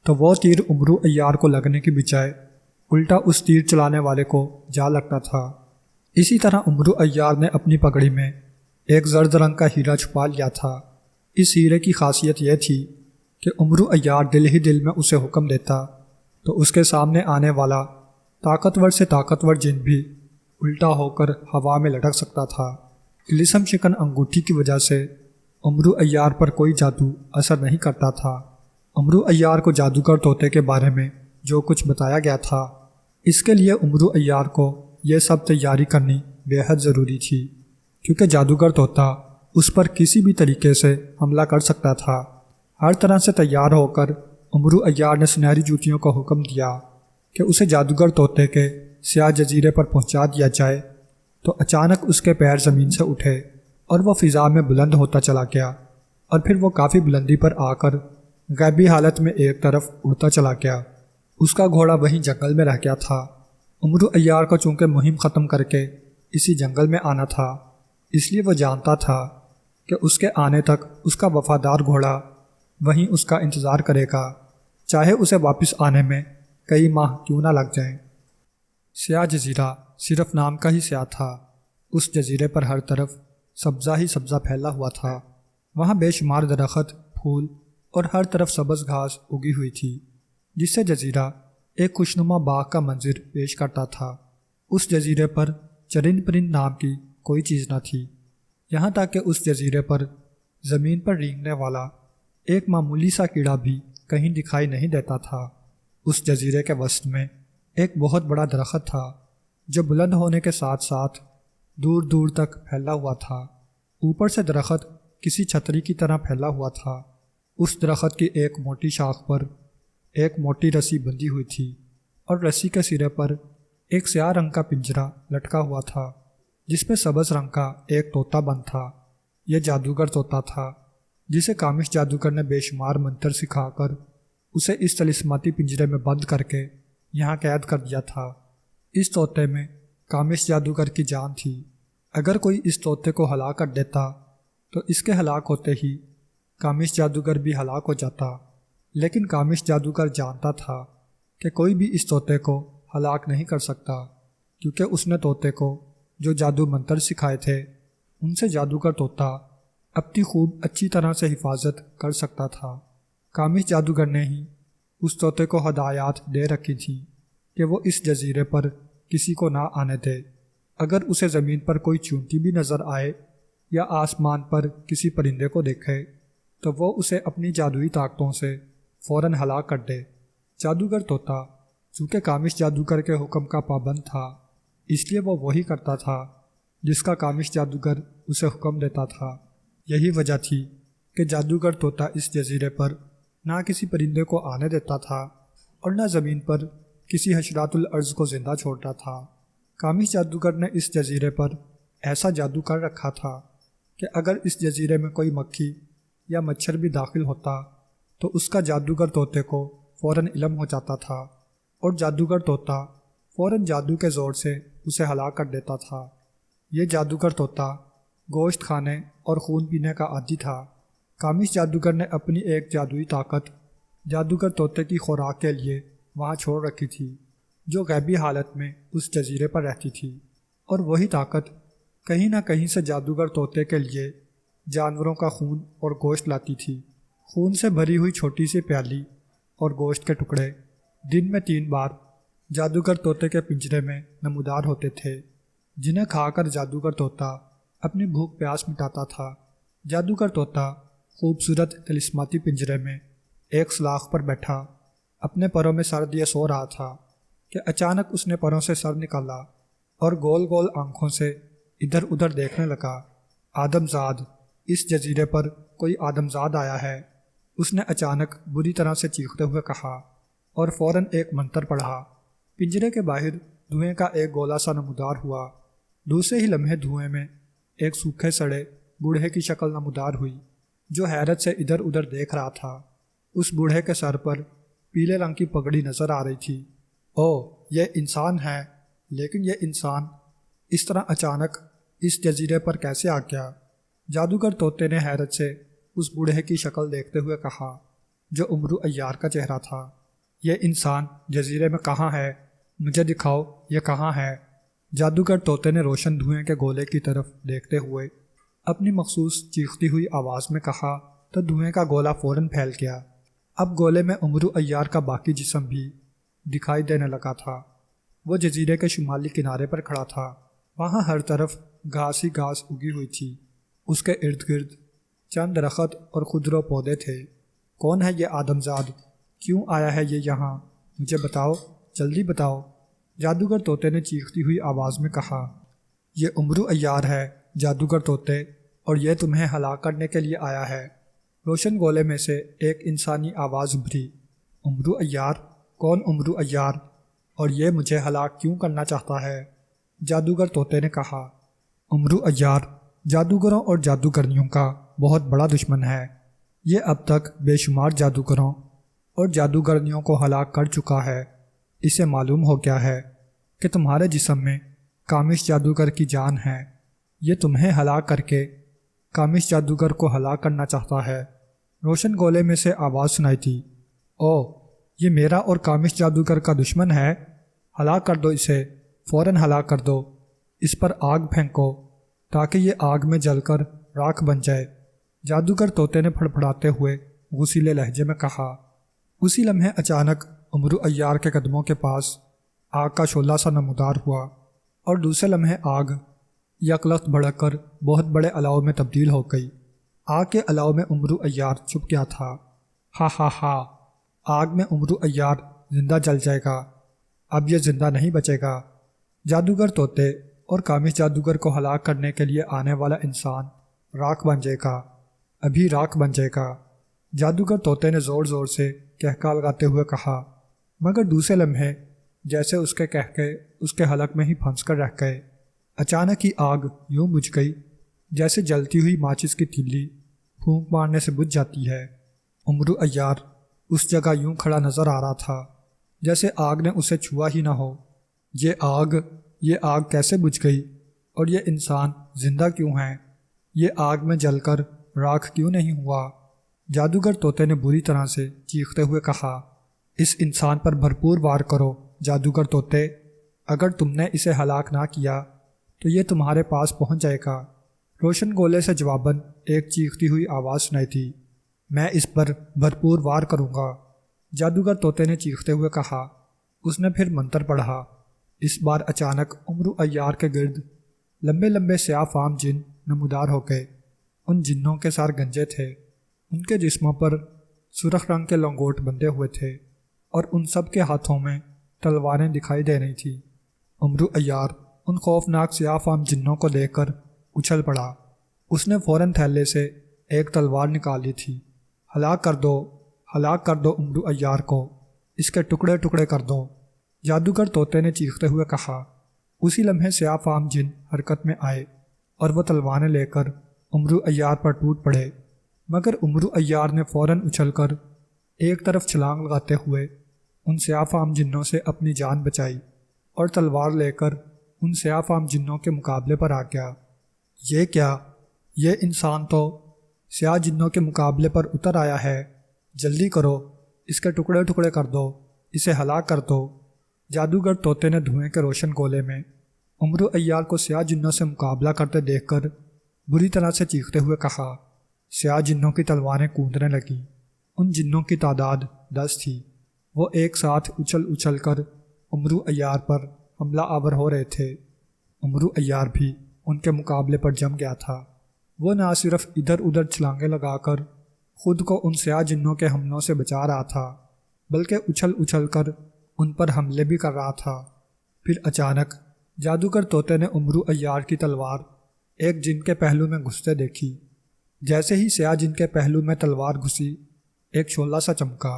تو وہ تیر عمرو عیار کو لگنے کی بجائے الٹا اس تیر چلانے والے کو جا لگتا تھا۔ اسی طرح عمرو عیار نے اپنی پگڑی میں ایک زرد رنگ کا ہیرا چھپا لیا تھا۔ اس ہیرے کی خاصیت یہ تھی کہ عمرو عیار دل ہی دل میں اسے حکم دیتا تو اس کے سامنے آنے والا طاقتور سے طاقتور جن بھی الٹا ہو کر ہوا میں لٹک سکتا تھا۔ طلسم شکن انگوٹھی کی وجہ سے عمرو عیار پر کوئی جادو اثر نہیں کرتا تھا۔ عمرو عیار کو جادوگر طوطے کے بارے میں جو کچھ بتایا گیا تھا، اس کے لیے عمرو عیار کو یہ سب تیاری کرنی بے حد ضروری تھی، کیونکہ جادوگر طوطا اس پر کسی بھی طریقے سے حملہ کر سکتا تھا۔ ہر طرح سے تیار ہو کر عمرو عیار نے سنہری جوتیوں کو حکم دیا کہ اسے جادوگر طوطے کے سیاہ جزیرے پر پہنچا دیا جائے تو اچانک اس کے پیر زمین سے اٹھے اور وہ فضا میں بلند ہوتا چلا گیا، اور پھر وہ کافی بلندی پر آ کر غیبی حالت میں ایک طرف اڑتا چلا گیا۔ اس کا گھوڑا وہیں جنگل میں رہ گیا تھا۔ عمرو عیار کو چونکہ مہم ختم کر کے اسی جنگل میں آنا تھا، اس لیے وہ جانتا تھا کہ اس کے آنے تک اس کا وفادار گھوڑا وہیں اس کا انتظار کرے گا، چاہے اسے واپس آنے میں کئی ماہ کیوں نہ لگ جائیں۔ سیاہ جزیرہ صرف نام کا ہی سیاہ تھا۔ اس جزیرے پر ہر طرف سبزہ ہی سبزہ پھیلا ہوا تھا۔ وہاں بے شمار درخت، پھول اور ہر طرف سبز گھاس اگی ہوئی تھی، جس سے جزیرہ ایک خوشنما باغ کا منظر پیش کرتا تھا۔ اس جزیرے پر چرند پرند نام کی کوئی چیز نہ تھی، یہاں تک کہ اس جزیرے پر زمین پر رینگنے والا ایک معمولی سا کیڑا بھی کہیں دکھائی نہیں دیتا تھا۔ اس جزیرے کے وسط میں ایک بہت بڑا درخت تھا جو بلند ہونے کے ساتھ ساتھ دور دور تک پھیلا ہوا تھا۔ اوپر سے درخت کسی چھتری کی طرح پھیلا ہوا تھا۔ اس درخت کی ایک موٹی شاخ پر ایک موٹی رسی بندھی ہوئی تھی اور رسی کے سرے پر ایک سیاہ رنگ کا پنجرا لٹکا ہوا تھا جس میں سبز رنگ کا ایک طوطا بند تھا۔ یہ جادوگر طوطا تھا جسے کامش جادوگر نے بے شمار منتر سکھا کر اسے اس طلسماتی پنجرے میں بند کر کے یہاں قید کر دیا تھا۔ اس طوطے میں کامش جادوگر کی جان تھی۔ اگر کوئی اس طوطے کو ہلاک کر دیتا تو اس کے ہلاک ہوتے ہی کامش جادوگر بھی ہلاک ہو جاتا، لیکن کامش جادوگر جانتا تھا کہ کوئی بھی اس طوطے کو ہلاک نہیں کر سکتا، کیونکہ اس نے طوطے کو جو جادو منتر سکھائے تھے ان سے جادوگر طوطا اپنی خوب اچھی طرح سے حفاظت کر سکتا تھا۔ کامش جادوگر نے ہی اس طوطے کو ہدایات دے رکھی تھی کہ وہ اس جزیرے پر کسی کو نہ آنے دے۔ اگر اسے زمین پر کوئی چونٹی بھی نظر آئے یا آسمان پر کسی پرندے کو دیکھے تو وہ اسے اپنی جادوئی طاقتوں سے فوراً ہلاک کر دے۔ جادوگر طوطا چونکہ کامش جادوگر کے حکم کا پابند تھا، اس لیے وہ وہی کرتا تھا جس کا کامش جادوگر اسے حکم دیتا تھا۔ یہی وجہ تھی کہ جادوگر طوطا اس جزیرے پر نہ کسی پرندے کو آنے دیتا تھا اور نہ زمین پر کسی حشرات الارض کو زندہ چھوڑتا تھا۔ کامش جادوگر نے اس جزیرے پر ایسا جادو کر رکھا تھا کہ اگر اس جزیرے میں کوئی مکھی یا مچھر بھی داخل ہوتا تو اس کا جادوگر طوطے کو فوراً علم ہو جاتا تھا اور جادوگر طوطا فوراً جادو کے زور سے اسے ہلاک کر دیتا تھا۔ یہ جادوگر طوطا گوشت کھانے اور خون پینے کا عادی تھا۔ کامش جادوگر نے اپنی ایک جادوئی طاقت جادوگر طوطے کی خوراک کے لیے وہاں چھوڑ رکھی تھی، جو غیبی حالت میں اس جزیرے پر رہتی تھی، اور وہی طاقت کہیں نہ کہیں سے جادوگر طوطے کے لیے جانوروں کا خون اور گوشت لاتی تھی۔ خون سے بھری ہوئی چھوٹی سی پیالی اور گوشت کے ٹکڑے دن میں 3 بار جادوگر طوطے کے پنجرے میں نمودار ہوتے تھے، جنہیں کھا کر جادوگر طوطا اپنی بھوک پیاس مٹاتا تھا۔ جادوگر طوطا خوبصورت طلسماتی پنجرے میں ایک سلاخ پر بیٹھا اپنے پروں میں سر دیے سو رہا تھا کہ اچانک اس نے پروں سے سر نکالا اور گول گول آنکھوں سے ادھر ادھر دیکھنے لگا۔ آدم زاد اس جزیرے پر کوئی آدمزاد آیا ہے، اس نے اچانک بری طرح سے چیختے ہوئے کہا اور فوراً ایک منتر پڑھا۔ پنجرے کے باہر دھوئیں کا ایک گولا سا نمودار ہوا۔ دوسرے ہی لمحے دھوئیں میں ایک سوکھے سڑے بوڑھے کی شکل نمودار ہوئی جو حیرت سے ادھر ادھر دیکھ رہا تھا۔ اس بوڑھے کے سر پر پیلے رنگ کی پگڑی نظر آ رہی تھی۔ او، یہ انسان ہے، لیکن یہ انسان اس طرح اچانک اس جزیرے پر کیسے آ گیا؟ جادوگر طوطے نے حیرت سے اس بوڑھے کی شکل دیکھتے ہوئے کہا جو امرو عیار کا چہرہ تھا۔ یہ انسان جزیرے میں کہاں ہے؟ مجھے دکھاؤ، یہ کہاں ہے؟ جادوگر طوطے نے روشن دھوئیں کے گولے کی طرف دیکھتے ہوئے اپنی مخصوص چیختی ہوئی آواز میں کہا تو دھوئیں کا گولا فوراً پھیل گیا۔ اب گولے میں امرو عیار کا باقی جسم بھی دکھائی دینے لگا تھا۔ وہ جزیرے کے شمالی کنارے پر کھڑا تھا۔ وہاں ہر طرف گھاس ہی گھاس اگی ہوئی تھی۔ اس کے ارد گرد چند درخت اور خضرو پودے تھے۔ کون ہے یہ آدمزاد؟ کیوں آیا ہے یہ یہاں؟ مجھے بتاؤ، جلدی بتاؤ، جادوگر طوطے نے چیختی ہوئی آواز میں کہا۔ یہ امرو عیار ہے جادوگر طوطے، اور یہ تمہیں ہلاک کرنے کے لیے آیا ہے۔ روشن گولے میں سے ایک انسانی آواز ابھری۔ امرو عیار؟ کون امرو عیار؟ اور یہ مجھے ہلاک کیوں کرنا چاہتا ہے؟ جادوگر طوطے نے کہا۔ امرو عیار جادوگروں اور جادوگرنیوں کا بہت بڑا دشمن ہے۔ یہ اب تک بے شمار جادوگروں اور جادوگرنیوں کو ہلاک کر چکا ہے۔ اسے معلوم ہو گیا ہے کہ تمہارے جسم میں کامش جادوگر کی جان ہے۔ یہ تمہیں ہلاک کر کے کامش جادوگر کو ہلاک کرنا چاہتا ہے۔ روشن گولے میں سے آواز سنائی تھی۔ او، یہ میرا اور کامش جادوگر کا دشمن ہے؟ ہلاک کر دو اسے، فوراً ہلاک کر دو۔ اس پر آگ پھینکو تاکہ یہ آگ میں جل کر راکھ بن جائے، جادوگر طوطے نے پھڑپھڑاتے ہوئے غصیلے لہجے میں کہا۔ اسی لمحے اچانک امرو عیار کے قدموں کے پاس آگ کا شعلہ سا نمودار ہوا اور دوسرے لمحے آگ یکلخت بھڑک کر بہت بڑے الاؤ میں تبدیل ہو گئی۔ آگ کے الاؤ میں امرو عیار چھپ گیا تھا۔ ہا ہا ہا، آگ میں امرو عیار زندہ جل جائے گا، اب یہ زندہ نہیں بچے گا۔ جادوگر طوطے اور کامش جادوگر کو ہلاک کرنے کے لیے آنے والا انسان راکھ بن جائے گا، ابھی راکھ بن جائے گا، جادوگر طوطے نے زور زور سے کہکا لگاتے ہوئے کہا، مگر دوسرے لمحے جیسے اس کے کہکے اس کے حلق میں ہی پھنس کر رہ گئے۔ اچانک ہی آگ یوں بجھ گئی جیسے جلتی ہوئی ماچس کی تیلی پھونک مارنے سے بجھ جاتی ہے۔ امرو عیار اس جگہ یوں کھڑا نظر آ رہا تھا جیسے آگ نے اسے چھوا ہی نہ ہو۔ یہ آگ کیسے بجھ گئی؟ اور یہ انسان زندہ کیوں ہے؟ یہ آگ میں جل کر راکھ کیوں نہیں ہوا؟ جادوگر طوطے نے بری طرح سے چیختے ہوئے کہا۔ اس انسان پر بھرپور وار کرو جادوگر طوطے، اگر تم نے اسے ہلاک نہ کیا تو یہ تمہارے پاس پہنچ جائے گا۔ روشن گولے سے جواباً ایک چیختی ہوئی آواز سنائی تھی۔ میں اس پر بھرپور وار کروں گا، جادوگر طوطے نے چیختے ہوئے کہا۔ اس نے پھر منتر پڑھا۔ اس بار اچانک امرو عیار کے گرد لمبے لمبے سیاہ فام جن نمودار ہو گئے۔ ان جنوں کے سر گنجے تھے، ان کے جسموں پر سرخ رنگ کے لنگوٹ بندھے ہوئے تھے اور ان سب کے ہاتھوں میں تلواریں دکھائی دے رہی تھیں۔ امرو عیار ان خوفناک سیاہ فام جنوں کو دیکھ کر اچھل پڑا۔ اس نے فوراً تھیلے سے ایک تلوار نکال لی تھی۔ ہلاک کر دو امرو عیار کو، اس کے ٹکڑے ٹکڑے کر دو، جادوگر طوطے نے چیختے ہوئے کہا۔ اسی لمحے سیاہ فام جن حرکت میں آئے اور وہ تلواریں لے کر امرو عیار پر ٹوٹ پڑے، مگر امرو عیار نے فوراً اچھل کر ایک طرف چھلانگ لگاتے ہوئے ان سیاہ فام جنوں سے اپنی جان بچائی اور تلوار لے کر ان سیاہ فام جنوں کے مقابلے پر آ گیا۔ یہ کیا؟ یہ انسان تو سیاہ جنوں کے مقابلے پر اتر آیا ہے، جلدی کرو، اس کے ٹکڑے ٹکڑے کر دو، اسے ہلاک کر دو۔ جادوگر طوطے نے دھوئیں کے روشن گولے میں امرو عیار کو سیاہ جنوں سے مقابلہ کرتے دیکھ کر بری طرح سے چیختے ہوئے کہا۔ سیاہ جنوں کی تلواریں کوندنے لگیں۔ ان جنوں کی تعداد 10 تھی۔ وہ ایک ساتھ اچھل کر امرو عیار پر حملہ آور ہو رہے تھے۔ امرو عیار بھی ان کے مقابلے پر جم گیا تھا۔ وہ نہ صرف ادھر ادھر چھلانگیں لگا کر خود کو ان سیاہ جنوں کے حملوں سے بچا رہا تھا، بلکہ اچھل کر ان پر حملے بھی کر رہا تھا۔ پھر اچانک جادوگر طوطے نے امرو عیار کی تلوار ایک جن کے پہلو میں گھستے دیکھی۔ جیسے ہی سیاہ جن کے پہلو میں تلوار گھسی، ایک شعلہ سا چمکا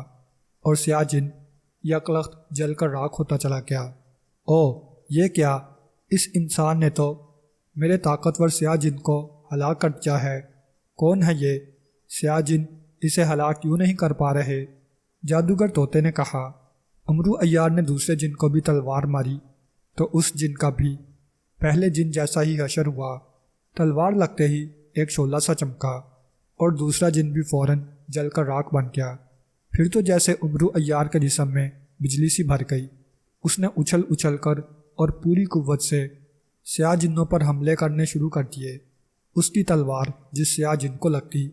اور سیاہ جن یکلخت جل کر راکھ ہوتا چلا گیا۔ او یہ کیا! اس انسان نے تو میرے طاقتور سیاہ جن کو ہلاک کر دیا ہے۔ کون ہے یہ؟ سیاہ جن اسے ہلاک کیوں نہیں کر پا رہے؟ جادوگر طوطے نے کہا۔ امرو عیار نے دوسرے جن کو بھی تلوار ماری تو اس جن کا بھی پہلے جن جیسا ہی حشر ہوا۔ تلوار لگتے ہی ایک شعلہ سا چمکا اور دوسرا جن بھی فوراً جل کر راکھ بن گیا۔ پھر تو جیسے امرو عیار کے جسم میں بجلی سی بھر گئی۔ اس نے اچھل اچھل کر اور پوری قوت سے سیاہ جنوں پر حملے کرنے شروع کر دیے۔ اس کی تلوار جس سیاہ جن کو لگتی،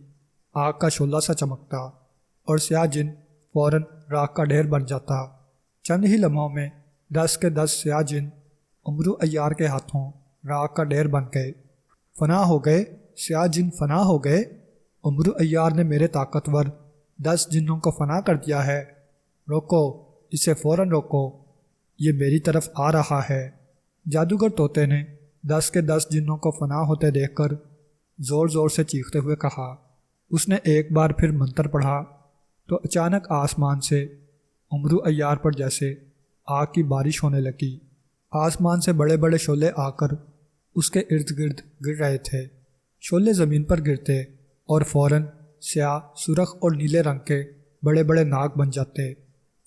آگ کا شعلہ سا چمکتا اور سیاہ جن فوراً راکھ کا ڈھیر بن جاتا۔ چند ہی لمحوں میں 10 کے 10 سیاہ جن امرو عیار کے ہاتھوں راکھ کا ڈھیر بن گئے۔ فنا ہو گئے، سیاہ جن فنا ہو گئے۔ امرو عیار نے میرے طاقتور 10 جنوں کو فنا کر دیا ہے۔ روکو، اسے فوراً روکو، یہ میری طرف آ رہا ہے۔ جادوگر طوطے نے 10 کے 10 جنوں کو فنا ہوتے دیکھ کر زور زور سے چیختے ہوئے کہا۔ اس نے ایک بار پھر منتر پڑھا تو اچانک آسمان سے امرو عیار پر جیسے آگ کی بارش ہونے لگی۔ آسمان سے بڑے بڑے شعلے آ کر اس کے ارد گرد گر رہے تھے۔ شعلے زمین پر گرتے اور فوراً سیاہ، سرخ اور نیلے رنگ کے بڑے بڑے ناگ بن جاتے۔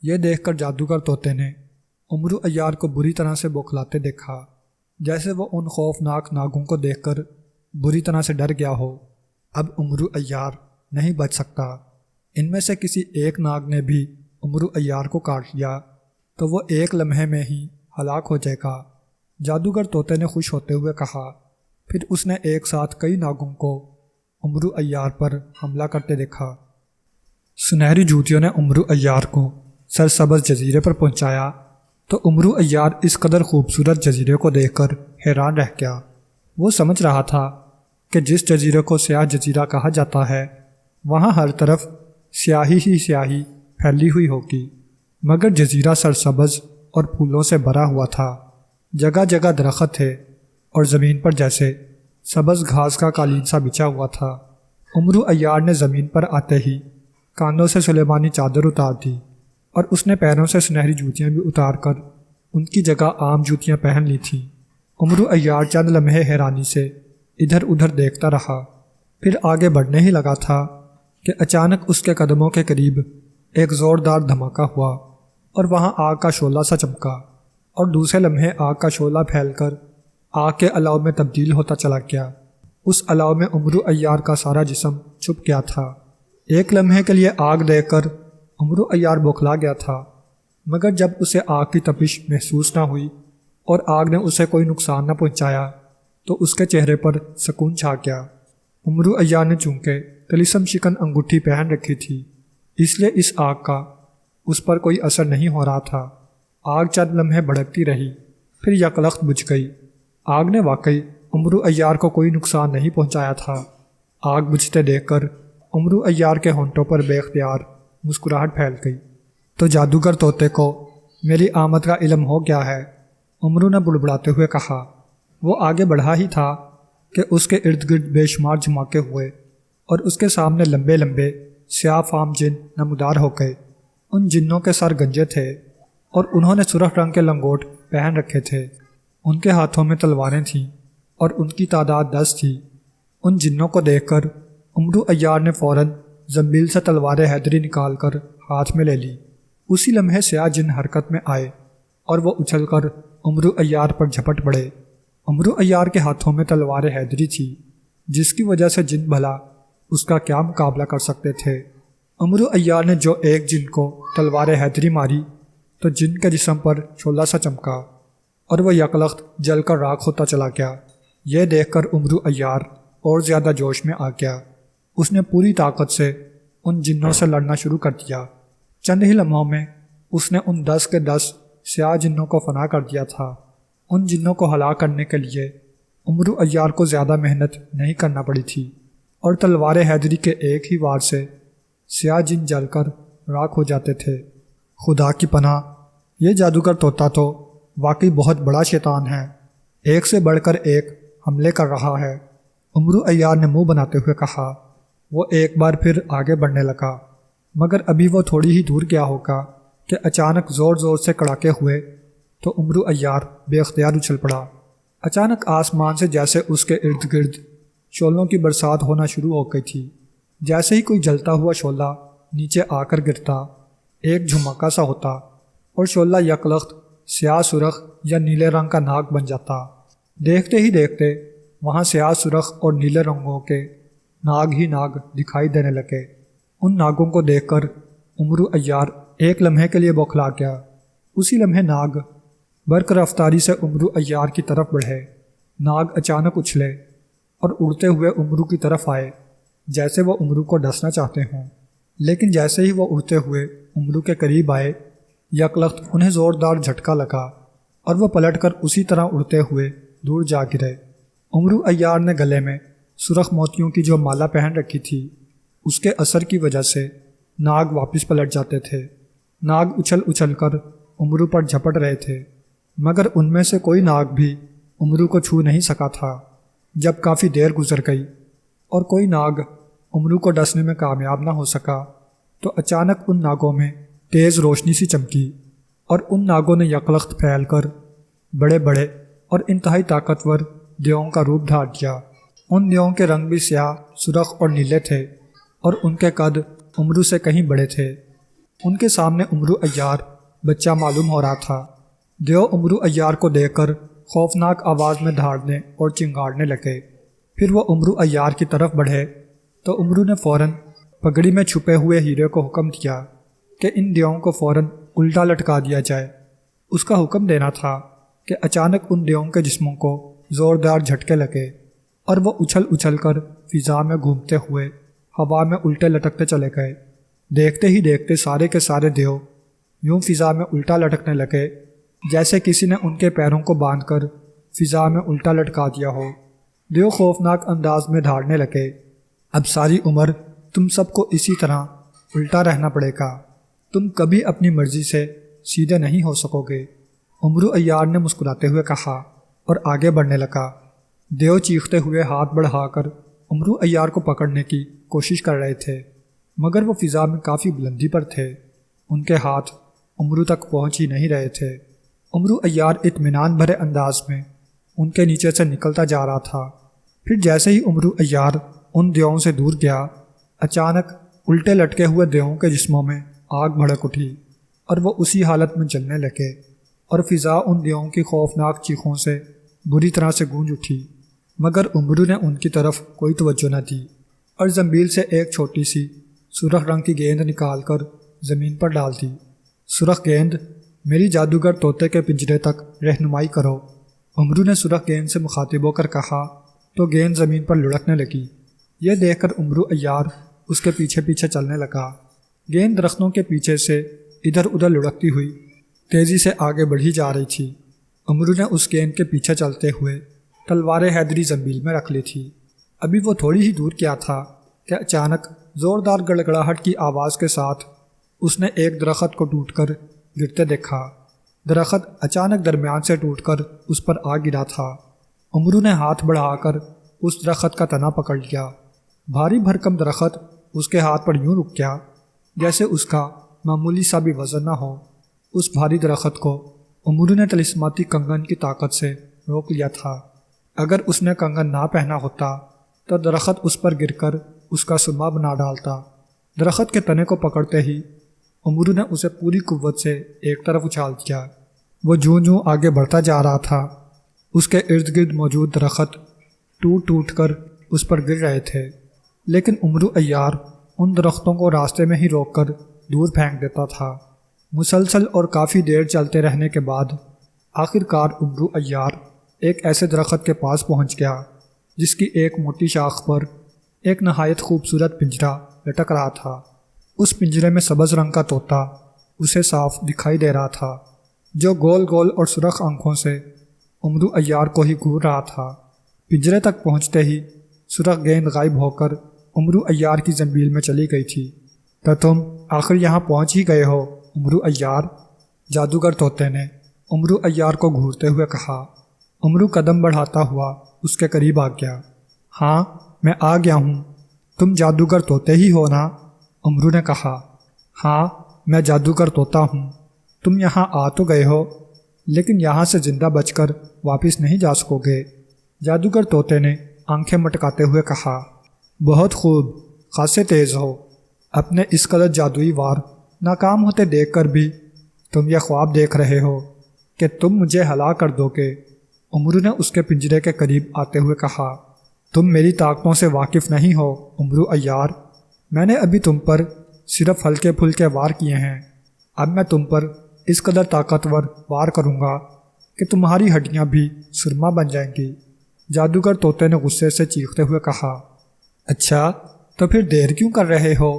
یہ دیکھ کر جادوگر طوطے نے امرو عیار کو بری طرح سے بوکھلاتے دیکھا، جیسے وہ ان خوفناک ناگوں کو دیکھ کر بری طرح سے ڈر گیا ہو۔ اب امرو عیار نہیں بچ سکتا۔ ان میں سے کسی ایک ناگ نے بھی امرو عیار کو کاٹ لیا تو وہ ایک لمحے میں ہی ہلاک ہو جائے گا۔ جادوگر طوطے نے خوش ہوتے ہوئے کہا۔ پھر اس نے ایک ساتھ کئی ناگوں کو امرو عیار پر حملہ کرتے دیکھا۔ سنہری جوتیوں نے امرو عیار کو سرسبز جزیرے پر پہنچایا تو امرو عیار اس قدر خوبصورت جزیرے کو دیکھ کر حیران رہ گیا۔ وہ سمجھ رہا تھا کہ جس جزیرے کو سیاہ جزیرہ کہا جاتا ہے وہاں ہر طرف سیاہی ہی سیاہی پھیلی ہوئی ہوگی، مگر جزیرہ سرسبز اور پھولوں سے بھرا ہوا تھا۔ جگہ جگہ درخت تھے اور زمین پر جیسے سبز گھاس کا قالین سا بچھا ہوا تھا۔ امرو عیار نے زمین پر آتے ہی کانوں سے سلیمانی چادر اتار دی اور اس نے پیروں سے سنہری جوتیاں بھی اتار کر ان کی جگہ عام جوتیاں پہن لی تھیں۔ امرو عیار چند لمحے حیرانی سے ادھر ادھر دیکھتا رہا، پھر آگے بڑھنے ہی لگا تھا کہ اچانک اس کے قدموں کے قریب ایک زوردار دھماکہ ہوا اور وہاں آگ کا شعلہ سا چمکا اور دوسرے لمحے آگ کا شعلہ پھیل کر آگ کے الاؤ میں تبدیل ہوتا چلا گیا۔ اس الاؤ میں امرو عیار کا سارا جسم چھپ گیا تھا۔ ایک لمحے کے لیے آگ دیکھ کر امرو عیار بوکھلا گیا تھا، مگر جب اسے آگ کی تپش محسوس نہ ہوئی اور آگ نے اسے کوئی نقصان نہ پہنچایا تو اس کے چہرے پر سکون چھا گیا۔ امرو عیار نے چونکہ طلسم شکن انگوٹھی پہن رکھی تھی، اس لیے اس آگ کا اس پر کوئی اثر نہیں ہو رہا تھا۔ آگ چند لمحے بھڑکتی رہی، پھر یکلخت بجھ گئی۔ آگ نے واقعی امرو عیار کو کوئی نقصان نہیں پہنچایا تھا۔ آگ بجھتے دیکھ کر امرو عیار کے ہونٹوں پر بے اختیار مسکراہٹ پھیل گئی۔ تو جادوگر طوطے کو میری آمد کا علم ہو گیا ہے، امرو نے بڑبڑاتے ہوئے کہا۔ وہ آگے بڑھا ہی تھا کہ اس کے ارد گرد بے شمار جھماکے ہوئے اور اس کے سامنے لمبے لمبے سیاہ فام جن نمودار ہو گئے۔ ان جنوں کے سر گنجے تھے اور انہوں نے سرخ رنگ کے لنگوٹ پہن رکھے تھے۔ ان کے ہاتھوں میں تلواریں تھیں اور ان کی تعداد 10 تھی۔ ان جنوں کو دیکھ کر امرو عیار نے فوراً زنبیل سے تلوار حیدری نکال کر ہاتھ میں لے لی۔ اسی لمحے سیاہ جن حرکت میں آئے اور وہ اچھل کر امرو عیار پر جھپٹ پڑے۔ امرو عیار کے ہاتھوں میں تلوار حیدری تھی، جس کی وجہ سے جن بھلا اس کا کیا مقابلہ کر سکتے تھے۔ امرو عیار نے جو ایک جن کو تلوار حیدری ماری تو جن کے جسم پر شعلہ سا چمکا اور وہ یکلخت جل کر راکھ ہوتا چلا گیا۔ یہ دیکھ کر امرو عیار اور زیادہ جوش میں آ گیا۔ اس نے پوری طاقت سے ان جنوں سے لڑنا شروع کر دیا۔ چند ہی لمحوں میں اس نے ان 10 کے 10 سیاہ جنوں کو فنا کر دیا تھا۔ ان جنوں کو ہلاک کرنے کے لیے امرو عیار کو زیادہ محنت نہیں کرنا پڑی تھی اور تلوار حیدری کے ایک ہی وار سے سیاہ جن جل کر راکھ ہو جاتے تھے۔ خدا کی پناہ، یہ جادوگر طوطا تو واقعی بہت بڑا شیطان ہے، ایک سے بڑھ کر ایک حملے کر رہا ہے، امرو عیار نے منہ بناتے ہوئے کہا۔ وہ ایک بار پھر آگے بڑھنے لگا، مگر ابھی وہ تھوڑی ہی دور گیا ہوگا کہ اچانک زور زور سے کڑاکے ہوئے تو عمرو عیار بے اختیار اچھل پڑا۔ اچانک آسمان سے جیسے اس کے ارد گرد شعلوں کی برسات ہونا شروع ہو گئی تھی۔ جیسے ہی کوئی جلتا ہوا شعلہ نیچے آ کر گرتا، ایک جھمکا سا ہوتا اور شعلہ یکلخت سیاہ سرخ یا نیلے رنگ کا ناگ بن جاتا۔ دیکھتے ہی دیکھتے وہاں سیاہ سرخ اور نیلے رنگوں کے ناگ ہی ناگ دکھائی دینے لگے۔ ان ناگوں کو دیکھ کر عمرو عیار ایک لمحے کے لیے بوکھلا گیا۔ اسی لمحے ناگ برق رفتاری سے عمرو عیار کی طرف بڑھے۔ ناگ اچانک اچھلے اور اڑتے ہوئے عمرو کی طرف آئے، جیسے وہ عمرو کو ڈسنا چاہتے ہوں، لیکن جیسے ہی وہ اڑتے ہوئے عمرو کے قریب آئے، یکلخت انہیں زوردار جھٹکا لگا اور وہ پلٹ کر اسی طرح اڑتے ہوئے دور جا گرے۔ عمرو عیار نے گلے میں سرخ موتیوں کی جو مالا پہن رکھی تھی، اس کے اثر کی وجہ سے ناگ واپس پلٹ جاتے تھے۔ ناگ اچھل اچھل کر عمرو پر جھپٹ رہے تھے، مگر ان میں سے کوئی ناگ بھی عمرو کو چھو نہیں سکا تھا۔ جب کافی دیر گزر گئی اور کوئی ناگ عمرو کو ڈسنے میں کامیاب نہ ہو سکا تو اچانک ان ناگوں میں تیز روشنی سی چمکی اور ان ناگوں نے یکلخت پھیل کر بڑے بڑے اور انتہائی طاقتور دیوؤں کا روپ دھار دیا۔ ان دیوؤں کے رنگ بھی سیاہ سرخ اور نیلے تھے اور ان کے قد عمرو سے کہیں بڑے تھے۔ ان کے سامنے عمرو عیار بچہ معلوم ہو رہا تھا۔ دیو عمرو عیار کو دیکھ کر خوفناک آواز میں دھاڑنے اور چنگاڑنے لگے۔ پھر وہ عمرو عیار کی طرف بڑھے تو عمرو نے فوراً پگڑی میں چھپے ہوئے ہیرے کو حکم دیا کہ ان دیوؤں کو فوراً الٹا لٹکا دیا جائے۔ اس کا حکم دینا تھا کہ اچانک ان دیوؤں کے جسموں کو زوردار جھٹکے لگے اور وہ اچھل اچھل کر فضا میں گھومتے ہوئے ہوا میں الٹے لٹکتے چلے گئے۔ دیکھتے ہی دیکھتے سارے کے سارے دیو یوں فضا میں الٹا لٹکنے لگے جیسے کسی نے ان کے پیروں کو باندھ کر فضا میں الٹا لٹکا دیا ہو۔ دیو خوفناک انداز میں دھاڑنے لگے، اب ساری عمر تم سب کو اسی طرح الٹا رہنا پڑے گا، تم کبھی اپنی مرضی سے سیدھے نہیں ہو سکو گے۔ عمرو عیار نے مسکراتے ہوئے کہا اور آگے بڑھنے لگا۔ دیو چیختے ہوئے ہاتھ بڑھا کر عمرو عیار کو پکڑنے کی کوشش کر رہے تھے، مگر وہ فضا میں کافی بلندی پر تھے، ان کے ہاتھ عمرو تک پہنچ ہی نہیں رہے تھے۔ عمرو عیار اطمینان بھرے انداز میں ان کے نیچے سے نکلتا جا رہا تھا۔ پھر جیسے ہی عمرو عیار ان دیوؤں سے دور گیا، اچانک الٹے لٹکے ہوئے دیوؤں کے جسموں میں آگ بھڑک اٹھی اور وہ اسی حالت میں جلنے لگے اور فضا ان دیوؤں کی خوفناک چیخوں سے بری طرح سے گونج اٹھی، مگر عمرو نے ان کی طرف کوئی توجہ نہ دی اور زنبیل سے ایک چھوٹی سی سرخ رنگ کی گیند نکال کر زمین پر ڈال دی۔ سرخ گیند، میری جادوگر طوطے کے پنجرے تک رہنمائی کرو، عمرو نے سرخ گیند سے مخاطب ہو کر کہا تو گیند زمین پر لڑکنے لگی۔ یہ دیکھ کر عمرو عیار اس کے پیچھے پیچھے چلنے لگا۔ گیند درختوں کے پیچھے سے ادھر ادھر لڑکتی ہوئی تیزی سے آگے بڑھی جا رہی تھی۔ عمرو نے اس گیند کے پیچھے چلتے ہوئے تلوار حیدری زنبیل میں رکھ لی تھی۔ ابھی وہ تھوڑی ہی دور کیا تھا کہ اچانک زوردار گڑگڑاہٹ کی آواز کے ساتھ اس نے ایک درخت کو ٹوٹ کر گرتے دیکھا۔ درخت اچانک درمیان سے ٹوٹ کر اس پر آ گرا تھا۔ عمرو نے ہاتھ بڑھا کر اس درخت کا تنا پکڑ لیا۔ بھاری بھرکم درخت اس کے ہاتھ پر یوں رک گیا جیسے اس کا معمولی سا بھی وزن نہ ہو۔ اس بھاری درخت کو عمرو نے طلسماتی کنگن کی طاقت سے روک لیا تھا۔ اگر اس نے کنگن نہ پہنا ہوتا تو درخت اس پر گر کر اس کا سرما بنا ڈالتا۔ درخت کے تنے کو پکڑتے ہی عمرو نے اسے پوری قوت سے ایک طرف اچھال دیا۔ وہ جوں جوں آگے بڑھتا جا رہا تھا، اس کے ارد گرد موجود درخت ٹوٹ ٹوٹ کر اس پر گر رہے تھے، لیکن عمرو عیار ان درختوں کو راستے میں ہی روک کر دور پھینک دیتا تھا۔ مسلسل اور کافی دیر چلتے رہنے کے بعد آخر کار عمرو عیار ایک ایسے درخت کے پاس پہنچ گیا جس کی ایک موٹی شاخ پر ایک نہایت خوبصورت پنجرا لٹک رہا تھا۔ اس پنجرے میں سبز رنگ کا طوطا اسے صاف دکھائی دے رہا تھا، جو گول گول اور سرخ آنکھوں سے عمرو عیار کو ہی گھور رہا تھا۔ پنجرے تک پہنچتے ہی سرخ گیند غائب ہو کر عمرو عیار کی زنبیل میں چلی گئی تھی۔ تو تم آخر یہاں پہنچ ہی گئے ہو عمرو عیار، جادوگر طوطے نے عمرو عیار کو گھورتے ہوئے کہا۔ عمرو قدم بڑھاتا ہوا اس کے قریب آ گیا۔ ہاں، میں آ گیا ہوں، تم جادوگر طوطے ہی ہو نا؟ امرو نے کہا، ہاں میں جادوگر طوطا ہوں۔ تم یہاں آ تو گئے ہو، لیکن یہاں سے زندہ بچ کر واپس نہیں جا سکو گے۔ جادوگر طوطے نے آنکھیں مٹکاتے ہوئے کہا، بہت خوب، خاصے تیز ہو۔ اپنے اس قدر جادوئی وار ناکام ہوتے دیکھ کر بھی تم یہ خواب دیکھ رہے ہو کہ تم مجھے ہلا کر دو گے۔ امرو نے اس کے پنجرے کے قریب آتے ہوئے کہا، تم میری طاقتوں سے واقف نہیں ہو امرو عیار۔ میں نے ابھی تم پر صرف ہلکے پھلکے وار کیے ہیں، اب میں تم پر اس قدر طاقتور وار کروں گا کہ تمہاری ہڈیاں بھی سرما بن جائیں گی۔ جادوگر طوطے نے غصے سے چیختے ہوئے کہا، اچھا تو پھر دیر کیوں کر رہے ہو؟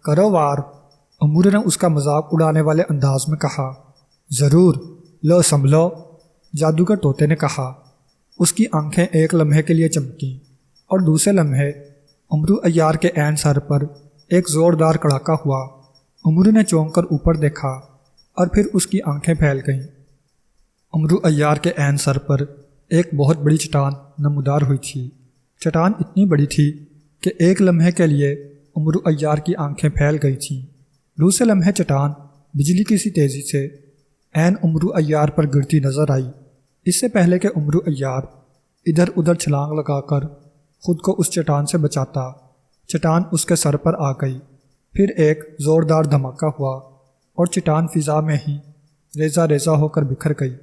کرو وار۔ امرو نے اس کا مذاق اڑانے والے انداز میں کہا، ضرور، لو سنبھلو۔ جادوگر طوطے نے کہا۔ اس کی آنکھیں ایک لمحے کے لیے چمکیں اور دوسرے لمحے امرو عیار کے عین سر پر ایک زوردار کڑاکا ہوا۔ امرو نے چونک کر اوپر دیکھا اور پھر اس کی آنکھیں پھیل گئیں۔ امرو عیار کے عین سر پر ایک بہت بڑی چٹان نمودار ہوئی تھی۔ چٹان اتنی بڑی تھی کہ ایک لمحے کے لیے امرو عیار کی آنکھیں پھیل گئی تھیں۔ دوسرے لمحے چٹان بجلی کی سی تیزی سے عین امرو عیار پر گرتی نظر آئی۔ اس سے پہلے کہ امرو عیار ادھر ادھر چھلانگ لگا کر خود کو اس چٹان سے بچاتا، چٹان اس کے سر پر آ گئی۔ پھر ایک زوردار دھماکہ ہوا اور چٹان فضا میں ہی ریزہ ریزہ ہو کر بکھر گئی۔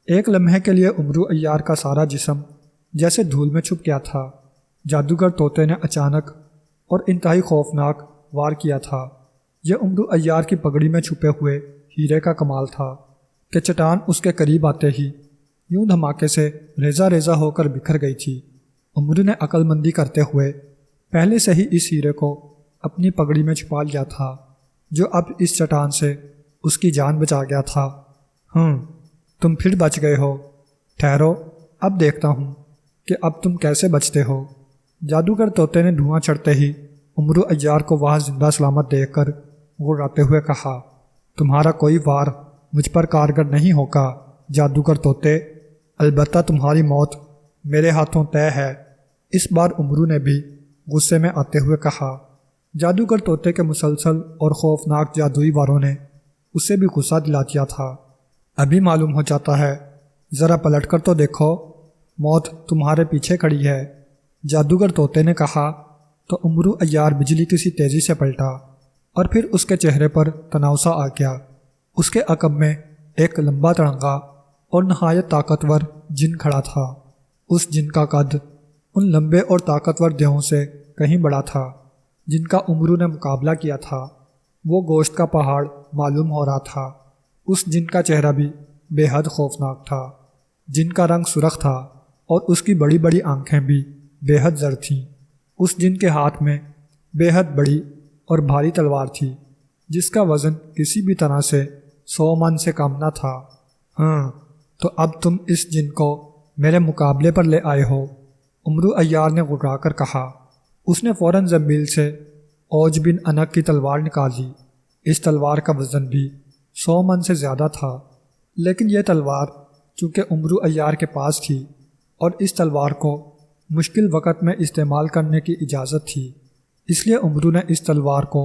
ایک لمحے کے لیے امرو عیار کا سارا جسم جیسے دھول میں چھپ گیا تھا۔ جادوگر طوطے نے اچانک اور انتہائی خوفناک وار کیا تھا۔ یہ امرو عیار کی پگڑی میں چھپے ہوئے ہیرے کا کمال تھا کہ چٹان اس کے قریب آتے ہی یوں دھماکے سے ریزہ ریزہ ہو کر بکھر گئی تھی۔ امرو نے عقل مندی کرتے ہوئے پہلے سے ہی اس ہیرے کو اپنی پگڑی میں چھپا لیا تھا، جو اب اس چٹان سے اس کی جان بچا گیا تھا۔ تم پھر بچ گئے ہو، ٹھہرو، اب دیکھتا ہوں کہ اب تم کیسے بچتے ہو۔ جادوگر طوطے نے دھواں چڑھتے ہی امرو عیار کو وہاں زندہ سلامت دیکھ کر غراتے ہوئے کہا، تمہارا کوئی وار مجھ پر کارگر نہیں ہوگا جادوگر طوطے، البتہ تمہاری موت میرے ہاتھوں طے ہے۔ اس بار امرو نے بھی غصے میں آتے ہوئے کہا۔ جادوگر طوطے کے مسلسل اور خوفناک جادوئی واروں نے اسے بھی غصہ دلا دیا تھا۔ ابھی معلوم ہو جاتا ہے، ذرا پلٹ کر تو دیکھو، موت تمہارے پیچھے کھڑی ہے، جادوگر طوطے نے کہا تو امرو عیار بجلی کی سی تیزی سے پلٹا اور پھر اس کے چہرے پر تناؤ سا آ گیا۔ اس کے عقب میں ایک لمبا تڑنگا اور نہایت طاقتور جن کھڑا تھا۔ اس جن کا قد ان لمبے اور طاقتور دیہوں سے کہیں بڑا تھا جن کا امرو نے مقابلہ کیا تھا۔ وہ گوشت کا پہاڑ معلوم ہو رہا تھا۔ اس جن کا چہرہ بھی بے حد خوفناک تھا، جن کا رنگ سرخ تھا اور اس کی بڑی بڑی آنکھیں بھی بے حد زرد تھیں۔ اس جن کے ہاتھ میں بے حد بڑی اور بھاری تلوار تھی، جس کا وزن کسی بھی طرح سے 100 من سے کم نہ تھا۔ تو اب تم اس جن کو میرے مقابلے پر لے آئے ہو، امرو عیار نے غرا کر کہا۔ اس نے فوراً زنبیل سے اوج بن انق کی تلوار نکالی۔ اس تلوار کا وزن بھی 100 من سے زیادہ تھا، لیکن یہ تلوار چونکہ امرو عیار کے پاس تھی اور اس تلوار کو مشکل وقت میں استعمال کرنے کی اجازت تھی، اس لیے امرو نے اس تلوار کو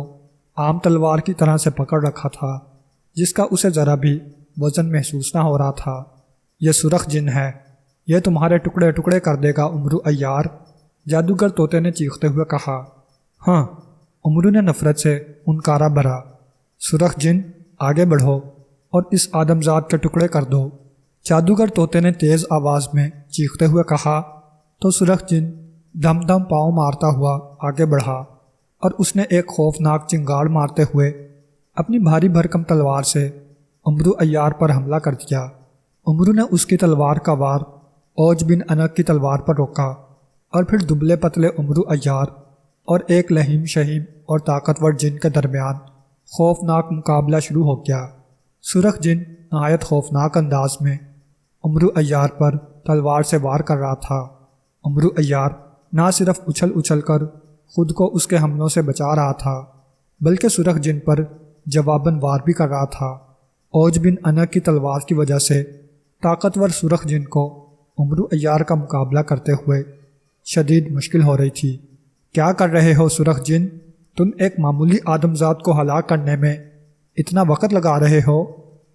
عام تلوار کی طرح سے پکڑ رکھا تھا، جس کا اسے ذرا بھی وزن محسوس نہ ہو رہا تھا۔ یہ سرخ جن ہے، یہ تمہارے ٹکڑے ٹکڑے کر دے گا امرو عیار، جادوگر طوطے نے چیختے ہوئے کہا۔ امرو نے نفرت سے ہنکارا بھرا، سرخ جن آگے بڑھو اور اس آدمزاد کے ٹکڑے کر دو۔ جادوگر طوطے نے تیز آواز میں چیختے ہوئے کہا تو سرخ جن دم دم پاؤں مارتا ہوا آگے بڑھا اور اس نے ایک خوفناک چنگاڑ مارتے ہوئے اپنی بھاری بھرکم تلوار سے امرو عیار پر حملہ کر دیا۔ امرو نے اس کی تلوار کا وار اوج بن انق کی تلوار پر روکا اور پھر دبلے پتلے امرو عیار اور ایک لہیم شہیم اور طاقتور جن کے درمیان خوفناک مقابلہ شروع ہو گیا۔ سرخ جن نہایت خوفناک انداز میں امرو عیار پر تلوار سے وار کر رہا تھا۔ امرو عیار نہ صرف اچھل اچھل کر خود کو اس کے حملوں سے بچا رہا تھا، بلکہ سرخ جن پر جواباً وار بھی کر رہا تھا۔ اوج بن انق کی تلوار کی وجہ سے طاقتور سرخ جن کو امرو عیار کا مقابلہ کرتے ہوئے شدید مشکل ہو رہی تھی، کیا کر رہے ہو سرخ جن؟ تم ایک معمولی آدمزاد کو ہلاک کرنے میں اتنا وقت لگا رہے ہو؟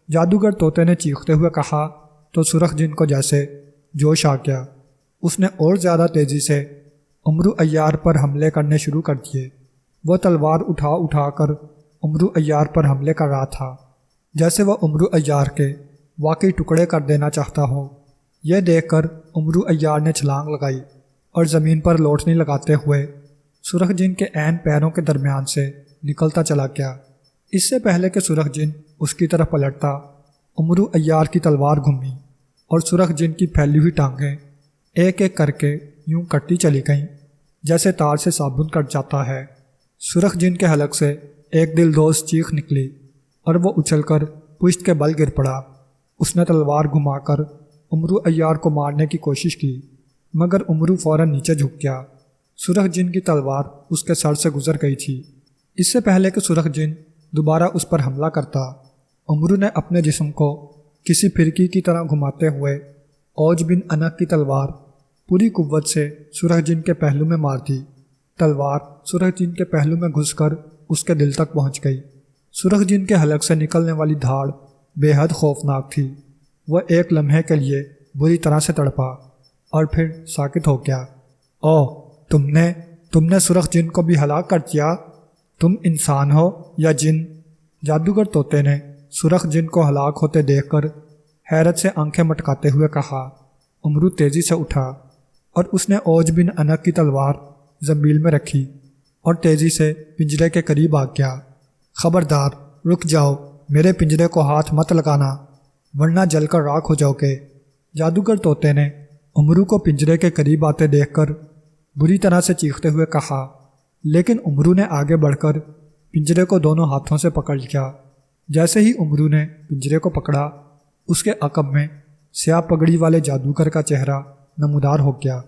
جادوگر طوطے نے چیختے ہوئے کہا تو سرخ جن کو جیسے جوش آ گیا۔ اس نے اور زیادہ تیزی سے امرو عیار پر حملے کرنے شروع کر دیے۔ وہ تلوار اٹھا کر امرو عیار پر حملے کر رہا تھا، جیسے وہ امرو عیار کے واقعی ٹکڑے کر دینا چاہتا ہو۔ یہ دیکھ کر امرو عیار نے چھلانگ لگائی اور زمین پر لوٹنی لگاتے ہوئے سرخ جن کے عین پیروں کے درمیان سے نکلتا چلا گیا۔ اس سے پہلے کہ سرخ جن اس کی طرف پلٹتا، امرو عیار کی تلوار گھمی اور سرخ جن کی پھیلی ہوئی ٹانگیں ایک ایک کر کے یوں کٹتی چلی گئیں جیسے تار سے صابن کٹ جاتا ہے۔ سرخ جن کے حلق سے ایک دلدوز چیخ نکلی اور وہ اچھل کر پشت کے بل گر پڑا۔ اس نے تلوار گھما کر امرو عیار کو مارنے کی کوشش کی، مگر امرو فوراً نیچے جھک گیا۔ سرخ جن کی تلوار اس کے سر سے گزر گئی تھی۔ اس سے پہلے کہ سرخ جن دوبارہ اس پر حملہ کرتا، امرو نے اپنے جسم کو کسی پھرکی کی طرح گھماتے ہوئے اوج بن انق کی تلوار پوری قوت سے سرخ جن کے پہلو میں مار دی۔ تلوار سرخ جن کے پہلو میں گھس کر اس کے دل تک پہنچ گئی۔ سرخ جن کے حلق سے نکلنے والی دھاڑ بے حد خوفناک تھی۔ وہ ایک لمحے کے لیے بری طرح سے تڑپا اور پھر ساکت ہو گیا۔ تم نے سرخ جن کو بھی ہلاک کر دیا؟ تم انسان ہو یا جن؟ جادوگر طوطے نے سرخ جن کو ہلاک ہوتے دیکھ کر حیرت سے آنکھیں مٹکاتے ہوئے کہا۔ امرو تیزی سے اٹھا اور اس نے اوج بن انق کی تلوار زنبیل میں رکھی اور تیزی سے پنجرے کے قریب آ گیا۔ خبردار، رک جاؤ، میرے پنجرے کو ہاتھ مت لگانا ورنہ جل کر راکھ ہو جاؤ گے۔ جادوگر طوطے نے امرو کو پنجرے کے قریب آتے دیکھ کر بری طرح سے چیختے ہوئے کہا، لیکن امرو نے آگے بڑھ کر پنجرے کو دونوں ہاتھوں سے پکڑ لیا۔ جیسے ہی امرو نے پنجرے کو پکڑا، اس کے عقب میں سیاہ پگڑی والے جادوگر کا چہرہ نمودار ہو گیا،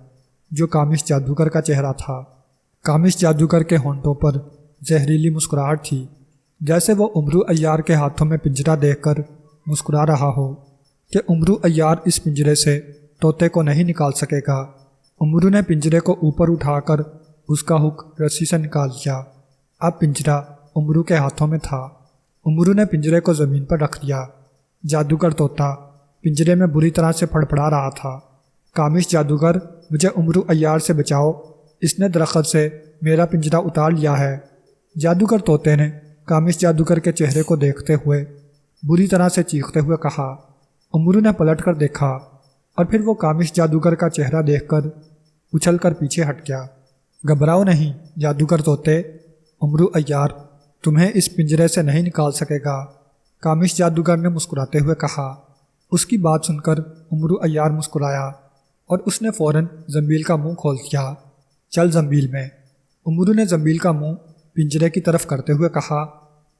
جو کامش جادوگر کا چہرہ تھا۔ کامش جادوگر کے ہونٹوں پر زہریلی مسکراہٹ تھی، جیسے وہ امرو عیار کے ہاتھوں میں پنجرہ دیکھ کر مسکرا رہا ہو کہ امرو عیار اس پنجرے سے طوطے کو نہیں نکال سکے گا۔ امرو نے پنجرے کو اوپر اٹھا کر اس کا ہک رسی سے نکال لیا۔ اب پنجرہ امرو کے ہاتھوں میں تھا۔ امرو نے پنجرے کو زمین پر رکھ دیا۔ جادوگر طوطا پنجرے میں بری طرح سے پھڑپڑا رہا تھا۔ کامش جادوگر، مجھے امرو عیار سے بچاؤ، اس نے درخت سے میرا پنجرہ اتار لیا ہے۔ جادوگر طوطے نے کامش جادوگر کے چہرے کو دیکھتے ہوئے بری طرح سے چیختے ہوئے کہا۔ امرو نے پلٹ کر دیکھا اور پھر وہ کامش جادوگر کا چہرہ دیکھ کر اچھل کر پیچھے ہٹ گیا۔ گھبراؤ نہیں جادوگر طوطے، امرو عیار تمہیں اس پنجرے سے نہیں نکال سکے گا، کامش جادوگر نے مسکراتے ہوئے کہا۔ اس کی بات سن کر امرو عیار مسکرایا اور اس نے فوراً زنبیل کا منہ کھول دیا۔ چل زنبیل میں، امرو نے زنبیل کا منہ پنجرے کی طرف کرتے ہوئے کہا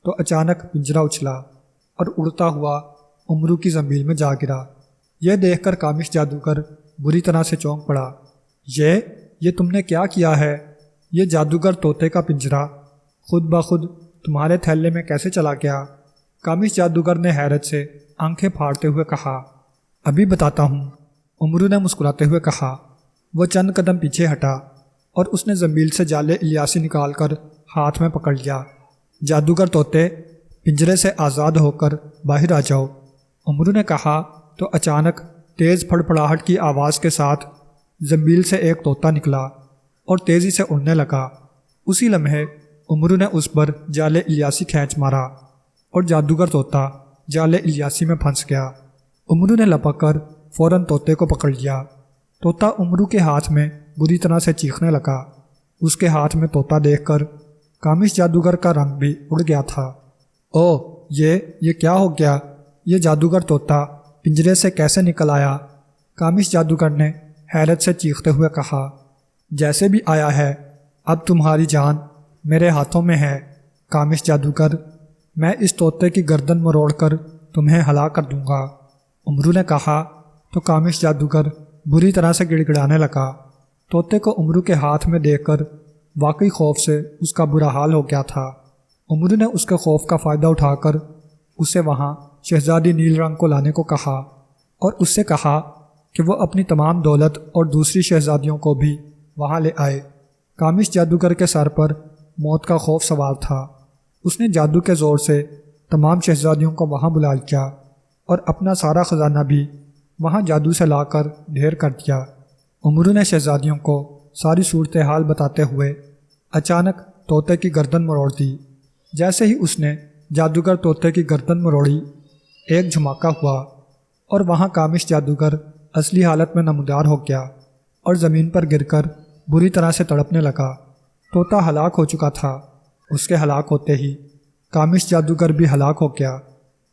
تو اچانک پنجرہ اچھلا اور اڑتا ہوا امرو کی زنبیل میں جا گرا۔ یہ دیکھ کر کامش جادوگر بری طرح سے چونک پڑا۔ یہ تم نے کیا کیا ہے؟ یہ جادوگر طوطے کا پنجرہ خود بخود تمہارے تھیلے میں کیسے چلا گیا؟ کامش جادوگر نے حیرت سے آنکھیں پھاڑتے ہوئے کہا۔ ابھی بتاتا ہوں، امرو نے مسکراتے ہوئے کہا۔ وہ چند قدم پیچھے ہٹا اور اس نے زنبیل سے جالے الیاسی نکال کر ہاتھ میں پکڑ لیا۔ جادوگر طوطے، پنجرے سے آزاد ہو کر باہر آ جاؤ، امرو نے کہا تو اچانک تیز پھڑپڑاہٹ کی آواز کے ساتھ زنبیل سے ایک طوطا نکلا اور تیزی سے اڑنے لگا۔ اسی لمحے امرو نے اس پر جالے الیاسی کھینچ مارا اور جادوگر طوطا جالے الیاسی میں پھنس گیا۔ امرو نے لپک کر فوراً طوطے کو پکڑ لیا۔ طوطا امرو کے ہاتھ میں بری طرح سے چیخنے لگا۔ اس کے ہاتھ میں طوطا دیکھ کر کامش جادوگر کا رنگ بھی اڑ گیا تھا۔ یہ کیا ہو گیا؟ یہ جادوگر طوطا پنجرے سے کیسے نکل آیا؟ کامش جادوگر نے حیرت سے چیختے ہوئے کہا۔ جیسے بھی آیا ہے، اب تمہاری جان میرے ہاتھوں میں ہے کامش جادوگر، میں اس طوطے کی گردن مروڑ کر تمہیں ہلاک کر دوں گا، امرو نے کہا تو کامش جادوگر بری طرح سے گڑ گڑانے لگا۔ طوطے کو امرو کے ہاتھ میں دیکھ کر واقعی خوف سے اس کا برا حال ہو گیا تھا۔ امرو نے اس کے خوف کا فائدہ اٹھا کر اسے وہاں شہزادی نیل رنگ کو لانے کو کہا اور اس سے کہا کہ وہ اپنی تمام دولت اور دوسری شہزادیوں کو بھی وہاں لے آئے۔ کامش جادوگر کے سر پر موت کا خوف سوار تھا۔ اس نے جادو کے زور سے تمام شہزادیوں کو وہاں بلا لیا اور اپنا سارا خزانہ بھی وہاں جادو سے لا کر ڈھیر کر دیا۔ امرو نے شہزادیوں کو ساری صورتحال بتاتے ہوئے اچانک طوطے کی گردن مروڑ دی۔ جیسے ہی اس نے جادوگر طوطے کی گردن مروڑی، ایک جھماکہ ہوا اور وہاں کامش جادوگر اصلی حالت میں نمودار ہو گیا اور زمین پر گر کر بری طرح سے تڑپنے لگا۔ طوطا ہلاک ہو چکا تھا۔ اس کے ہلاک ہوتے ہی کامش جادوگر بھی ہلاک ہو گیا۔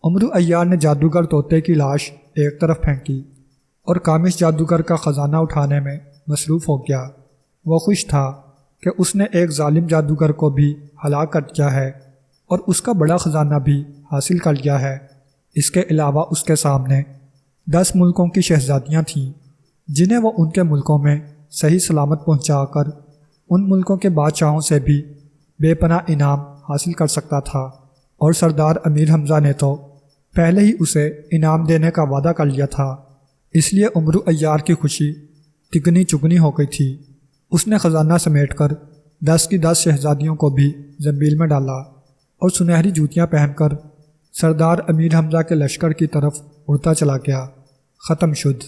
امرو عیار نے جادوگر طوطے کی لاش ایک طرف پھینکی اور کامش جادوگر کا خزانہ اٹھانے میں مصروف ہو گیا۔ وہ خوش تھا کہ اس نے ایک ظالم جادوگر کو بھی ہلاک کر دیا ہے اور اس کا بڑا خزانہ بھی حاصل کر لیا ہے۔ اس کے علاوہ اس کے سامنے 10 ملکوں کی شہزادیاں تھیں جنہیں وہ ان کے ملکوں میں صحیح سلامت پہنچا کر ان ملکوں کے بادشاہوں سے بھی بے پناہ انعام حاصل کر سکتا تھا، اور سردار امیر حمزہ نے تو پہلے ہی اسے انعام دینے کا وعدہ کر لیا تھا۔ اس لیے امرو عیار کی خوشی تگنی چگنی ہو گئی تھی۔ اس نے خزانہ سمیٹ کر 10 کی 10 شہزادیوں کو بھی زنبیل میں ڈالا اور سنہری جوتیاں پہن کر سردار امیر حمزہ کے لشکر کی طرف اڑتا چلا گیا۔ ختم شد۔